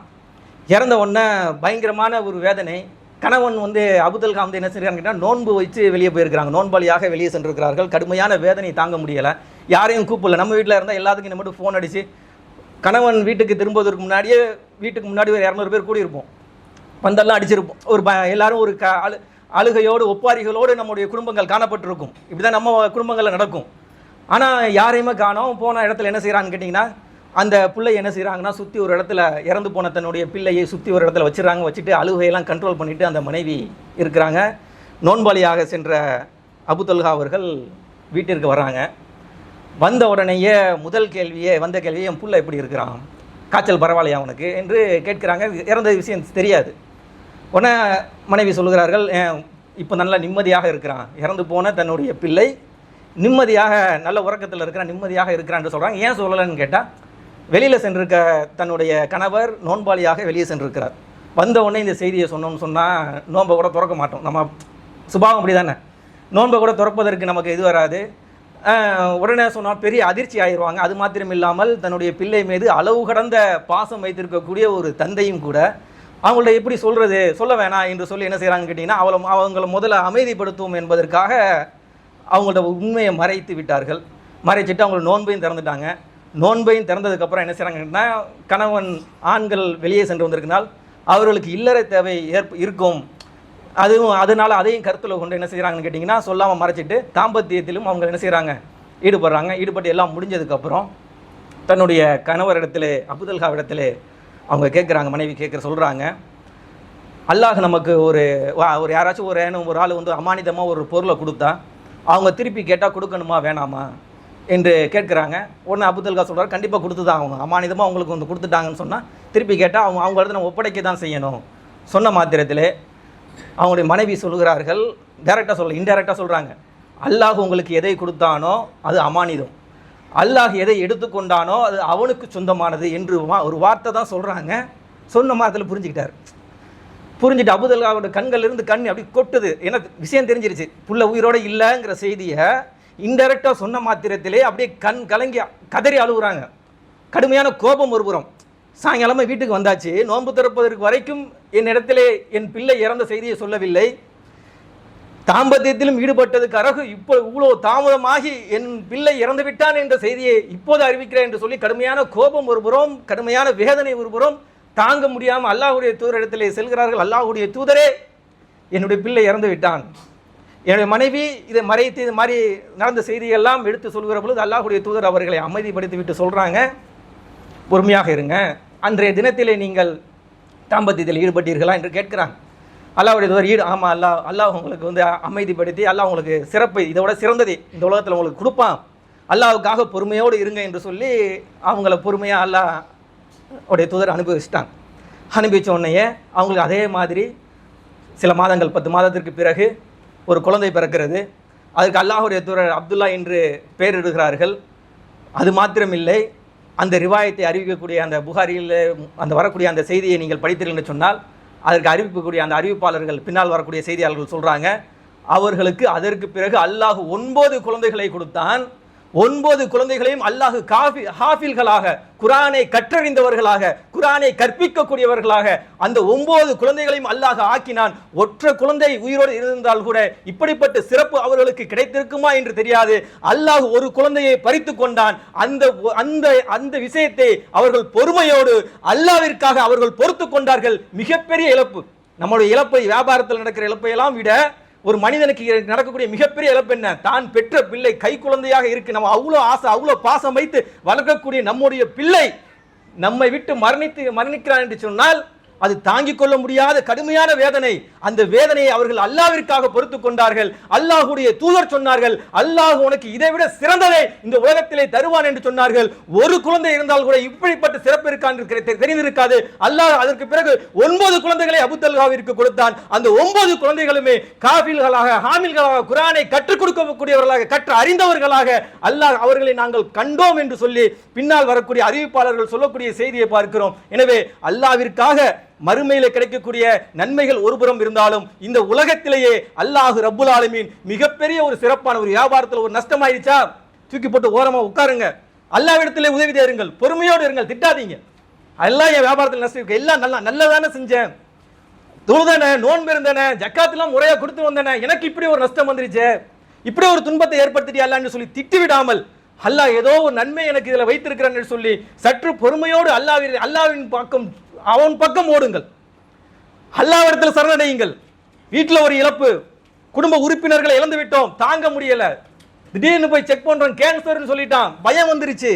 இறந்த உடனே பயங்கரமான ஒரு வேதனை. கணவன் அபூதல்ஹா என்ன செய்கிறான்னு கேட்டால் நோன்பு வச்சு வெளியே போயிருக்கிறாங்க. நோன்பாளியாக வெளியே சென்றிருக்கிறார்கள். கடுமையான வேதனை தாங்க முடியலை. யாரையும் கூப்பிடல. நம்ம வீட்டில் இருந்தால் எல்லாத்துக்கும் இந்த மட்டும் ஃபோன் அடித்து கணவன் வீட்டுக்கு திரும்புவதற்கு முன்னாடியே வீட்டுக்கு முன்னாடி ஒரு 200 பேர் கூடியிருப்போம். பந்தெல்லாம் அடிச்சிருப்போம். ஒரு எல்லாரும் ஒரு அழுகையோடு ஒப்பாரிகளோடு நம்முடைய குடும்பங்கள் காணப்பட்டிருக்கும். இப்படி தான் நம்ம குடும்பங்களில் நடக்கும். ஆனால் யாரையுமே காணோம். போன இடத்துல என்ன செய்கிறான்னு கேட்டிங்கன்னா, அந்த பிள்ளை என்ன செய்கிறாங்கன்னா, சுற்றி ஒரு இடத்துல இறந்து போன தன்னுடைய பிள்ளையை சுற்றி ஒரு இடத்துல வச்சுறாங்க. வச்சுட்டு அழுகையெல்லாம் கண்ட்ரோல் பண்ணிவிட்டு அந்த மனைவி இருக்கிறாங்க. நோன்பாளியாக சென்ற அபூதல்ஹா அவர்கள் வீட்டிற்கு வராங்க. வந்த உடனேயே முதல் கேள்வியே என் புள்ள எப்படி இருக்கிறான், காய்ச்சல் பரவாயில்லையா அவனுக்கு என்று கேட்குறாங்க. இறந்த விஷயம் தெரியாது. உடனே மனைவி சொல்கிறார்கள், இப்போ நல்லா நிம்மதியாக இருக்கிறான். இறந்து போன தன்னுடைய பிள்ளை நிம்மதியாக நல்ல உறக்கத்தில் இருக்கிறான், நிம்மதியாக இருக்கிறான்னு சொல்கிறாங்க. ஏன் சொல்லலைன்னு கேட்டால், வெளியில் சென்றிருக்க தன்னுடைய கணவர் நோன்பாளியாக வெளியே சென்றிருக்கிறார். வந்த உடனே இந்த செய்தியை சொன்னோம்னு சொன்னால் நோன்பை கூட திறக்க மாட்டோம். நம்ம சுபாவம் அப்படி தானே. நோன்பை கூட திறப்பதற்கு நமக்கு இது வராது. உடனே சொன்னால் பெரிய அதிர்ச்சி ஆயிடுவாங்க. அது மாத்திரம் இல்லாமல் தன்னுடைய பிள்ளை மீது அளவு கடந்த பாசம் வைத்திருக்கக்கூடிய ஒரு தந்தையும் கூட அவங்கள்ட்ட எப்படி சொல்ல வேணாம் என்று சொல்லி என்ன செய்கிறாங்கன்னு கேட்டிங்கன்னா, அவங்கள முதல்ல அமைதிப்படுத்துவோம் என்பதற்காக அவங்கள்ட்ட உண்மையை மறைத்து விட்டார்கள். மறைச்சிட்டு அவங்க நோன்பையும் திறந்துட்டாங்க. நோன்பையும் திறந்ததுக்கப்புறம் என்ன செய்கிறாங்கன்னா, கணவன் ஆண்கள் வெளியே சென்று வந்திருக்கனால் அவர்களுக்கு இல்லற தேவை இருக்கும். அதனால் அதையும் கருத்தில் கொண்டு என்ன செய்கிறாங்கன்னு கேட்டிங்கன்னா, சொல்லாமல் மறைச்சிட்டு தாம்பத்தியத்திலும் அவங்க என்ன செய்கிறாங்க, ஈடுபடுறாங்க. ஈடுபட்டு எல்லாம் முடிஞ்சதுக்கப்புறம் தன்னுடைய கணவரிடத்தில் அபூதல்ஹாவிடத்தில் அவங்க கேட்குறாங்க, மனைவி சொல்கிறாங்க, அல்லாஹ் நமக்கு ஒரு யாராச்சும் ஒரு ஆள் அமானிதமாக ஒரு பொருளை கொடுத்தா அவங்க திருப்பி கேட்டால் கொடுக்கணுமா வேணாமா என்று கேட்குறாங்க. உடனே அபூதல்ஹா சொல்கிறார், கண்டிப்பாக கொடுத்து தான் அவங்க அமானிதமாக அவங்களுக்கு கொடுத்துட்டாங்கன்னு சொன்னால் திருப்பி கேட்டால் அவங்க இடத்துல நம்ம ஒப்படைக்க தான் செய்யணும். சொன்ன மாத்திரத்தில் அவங்களுடைய மனைவி சொல்கிறார்கள், இன்டைரக்டாக சொல்கிறாங்க, அல்லாஹ் உங்களுக்கு எதை கொடுத்தானோ அது அமானிதம், அல்லாஹ் எதை எடுத்துக்கொண்டானோ அது அவனுக்கு சொந்தமானது என்று ஒரு வார்த்தை தான் சொல்கிறாங்க. சொன்ன மாத்திரத்தில் புரிஞ்சுட்டு அபூதல்ஹாவோட கண்கள்லேருந்து கண் அப்படி கொட்டுது. ஏன்னா விஷயம் தெரிஞ்சிருச்சு, புள்ள உயிரோடு இல்லைங்கிற செய்தியை இன்டைரக்டாக சொன்ன மாத்திரத்திலே அப்படியே கண் கலங்கி கதறி அழுகுறாங்க. கடுமையான கோபம் ஒருபுறம். சாயங்காலமாக வீட்டுக்கு வந்தாச்சு. நோன்பு திறப்பதற்கு வரைக்கும் என்னிடத்திலே என் பிள்ளை இறந்த செய்தியை சொல்லவில்லை. தாம்பத்தியத்திலும் ஈடுபட்டதுக்கு அறகு இப்போ இவ்வளோ தாமதமாகி என் பிள்ளை இறந்து விட்டான் என்ற செய்தியை இப்போது அறிவிக்கிறேன் என்று சொல்லி கடுமையான கோபம் ஒருபுறம், கடுமையான வேதனை ஒருபுறம் தாங்க முடியாமல் அல்லாஹ்வுடைய தூதரிடத்திலே செல்கிறார்கள். அல்லாஹ்வுடைய தூதரே, என்னுடைய பிள்ளை இறந்து விட்டான். என்னுடைய மனைவி இதை மறைத்து இது மாதிரி நடந்த செய்தியெல்லாம் எடுத்து சொல்கிற பொழுது அல்லாஹ்வுடைய தூதர் அவர்களை அமைதிப்படுத்தி விட்டு சொல்கிறாங்க, பொறுமையாக இருங்க, அன்றைய தினத்திலே நீங்கள் தாம்பத்தியத்தில் ஈடுபட்டீர்களா என்று கேட்கிறாங்க. அல்லாஹ்வுடைய தூதர் ஆமாம், அல்லாஹ் உங்களுக்கு அமைதிப்படுத்தி அல்லாஹ் உங்களுக்கு சிறப்பை இதோட சிறந்ததை இந்த உலகத்தில் உங்களுக்கு கொடுப்பான், அல்லாஹ்வுக்காக பொறுமையோடு இருங்க என்று சொல்லி அவங்கள பொறுமையாக அல்லாஹ் உடைய தூதர் அனுபவிச்சிட்டாங்க. அனுபவித்த உடனேயே அவங்களுக்கு அதே மாதிரி சில மாதங்கள் 10 மாதத்திற்கு பிறகு ஒரு குழந்தை பிறக்கிறது. அதுக்கு அல்லாஹ்வுடைய தூதர் அப்துல்லா என்று பெயரிடுகிறார்கள். அது மாத்திரமில்லை, அந்த ரிவாயத்தை அறிவிக்கக்கூடிய அந்த புகாரியில் அந்த வரக்கூடிய அந்த செய்தியை நீங்கள் படித்தீர்கள் என்று சொன்னால் அதற்கு அறிவிக்கக்கூடிய அந்த அறிவிப்பாளர்கள் பின்னால் வரக்கூடிய செய்தியாளர்கள் சொல்கிறாங்க, அவர்களுக்கு அதற்கு பிறகு அல்லாஹ் 9 குழந்தைகளை கொடுத்தான். 9 குழந்தைகளையும் அல்லாஹ் ஹாஃபில்களாக, குரானை கற்றறிந்தவர்களாக, குரானை கற்பிக்கக்கூடியவர்களாக அந்த 9 குழந்தைகளையும் அல்லாஹ் ஆக்கினான். ஒற்றை குழந்தை உயிரோடு இருந்தால் கூட இப்படிப்பட்ட சிறப்பு அவர்களுக்கு கிடைத்திருக்குமா என்று தெரியாது. அல்லாஹ் ஒரு குழந்தையை பறித்து கொண்டான். அந்த விஷயத்தை அவர்கள் பொறுமையோடு அல்லாஹ்விற்காக அவர்கள் பொறுத்து கொண்டார்கள். மிகப்பெரிய இழப்பு. நம்முடைய இழப்பை, வியாபாரத்தில் நடக்கிற இழப்பையெல்லாம் விட ஒரு மனிதனுக்கு நடக்கக்கூடிய மிகப்பெரிய இழப்பு என்ன? தான் பெற்ற பிள்ளை கை குழந்தையாக இருக்கு. நம்ம அவ்வளோ ஆசை, அவ்வளோ பாசம் வைத்து வளர்க்கக்கூடிய நம்முடைய பிள்ளை நம்மை விட்டு மரணிக்கிறான் என்று சொன்னால் அது தாங்கிக் கொள்ள முடியாத கடுமையான வேதனை. அந்த வேதனையை அவர்கள் அல்லாஹ்விற்காக பொறுத்துக் கொண்டார்கள். அல்லாஹ்வுடைய தூதர் சொன்னார்கள், அல்லாஹ் உனக்கு இதைவிட சிறந்ததை இந்த உலகத்திலே தருவான் என்று சொன்னார்கள். ஒரு குழந்தை இருந்தால் கூட இப்படிப்பட்ட சிறப்பு இருக்கான் தெரிந்திருக்காது. அல்லாஹ் அதற்கு பிறகு 9 குழந்தைகளை அபூ தல்ஹாவிற்கு கொடுத்தான். அந்த 9 குழந்தைகளுமே காஃபில்களாக, ஹாமில்களாக, குர்ஆனை கற்றுக் கொடுக்கக்கூடியவர்களாக, கற்று அறிந்தவர்களாக அல்லாஹ் அவர்களை நாங்கள் கண்டோம் என்று சொல்லி பின்னால் வரக்கூடிய அறிவிப்பாளர்கள் சொல்லக்கூடிய செய்தியை பார்க்கிறோம். எனவே அல்லாஹ்விற்காக மறுமையில கிடைக்கக்கூடிய நன்மைகள் ஒருபுறம் இருந்தாலும் இந்த உலகத்திலேயே அல்லாஹ் ரப்புல் ஆலமீன் மிகப்பெரிய ஒரு சிறப்பான ஒரு வியாபாரத்தில் ஒரு நஷ்டம் ஆயிடுச்சா, தூக்கி போட்டு ஓரமா உட்காருங்க, அல்லாஹ்விடத்திலே உதவி தேடுங்கள், பொறுமையோடு இருங்கள், திட்டாதீங்க. எல்லாம் என் வியாபாரத்தில் நஷ்டம் இருக்கு, எல்லாம் நல்லதானே செஞ்சேன், தொழுதானே, நோன்பு இருந்தேனே, ஜக்காத்துலாம் முறையா கொடுத்து வந்தேனே, எனக்கு இப்படி ஒரு நஷ்டம் வந்துருச்சு, இப்படி ஒரு துன்பத்தை ஏற்படுத்திட்டியா அல்லாஹ்னு சொல்லி திட்டி விடாமல், அல்லாஹ் ஏதோ ஒரு நன்மை எனக்கு இதில் வைத்திருக்கிறான் என்று சொல்லி சற்று பொறுமையோடு அல்லாஹ்வின் பக்கம், அவன் பக்கம் ஓடுங்கள், அல்லாஹ்விடத்தில் சரணடையுங்கள். வீட்டில் ஒரு இழப்பு, குடும்ப உறுப்பினர்களை இழந்து விட்டோம், தாங்க முடியல, திடீர்னு போய் செக் பண்றோம், கேன்சர்னு சொல்லிட்டான், பயம் வந்துருச்சு,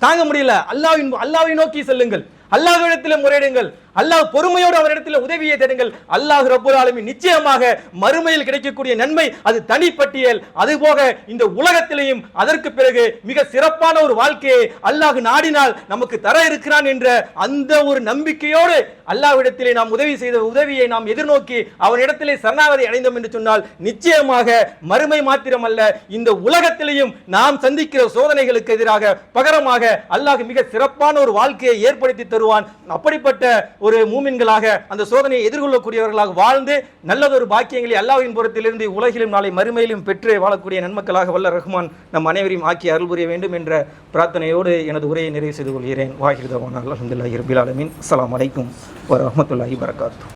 தாங்க முடியல, அல்லாஹ்வை நோக்கி செல்லுங்கள், அல்லாஹ்விடத்தில் முறையிடுங்கள், அல்லாஹ் பொறுமையோடு அவரிடத்தில் உதவியை தேடுங்கள். அல்லாஹ் ரப்புல் ஆலமீன் நிச்சயமாக மறுமையில் கிடைக்கக்கூடிய நன்மை அது தனிப்பட்டியல். அதுபோக இந்த உலகத்திலேயும் அதற்கு பிறகு மிக சிறப்பான ஒரு வாழ்க்கையை அல்லாஹ் நாடினால் நமக்கு தர இருக்கிறான் என்ற அந்த ஒரு நம்பிக்கையோடு அல்லாஹ்விடத்திலே நாம் உதவியை நாம் எதிர்நோக்கி அவனிடத்திலே சரணாகதி அடைந்தோம் என்று சொன்னால் நிச்சயமாக மறுமை மாத்திரமல்ல, இந்த உலகத்திலேயும் நாம் சந்திக்கிற சோதனைகளுக்கு எதிராக பகரமாக அல்லாஹ் மிக சிறப்பான ஒரு வாழ்க்கையை ஏற்படுத்தி தருவான். அப்படிப்பட்ட ஒரு மூமின்களாக அந்த சோதனையை எதிர்கொள்ளக்கூடியவர்களாக வாழ்ந்து நல்லதொரு பாக்கியங்களை அல்லாஹ்வின் புறத்திலிருந்து உலகிலும் நாளை மறுமையிலும் பெற்று வாழக்கூடிய நன்மக்களாக வல்ல ரஹ்மான் நம் அனைவரையும் ஆக்கி அருள் புரிய வேண்டும் என்ற பிரார்த்தனையோடு எனது உரையை நிறைவு செய்து கொள்கிறேன். வாஹிர் தவானா அல்ஹம்துலில்லாஹி ரப்பில் ஆலமீன். அஸ்ஸலாமு அலைக்கும் வரஹ்மத்துல்லாஹி வபரகாத்துஹு.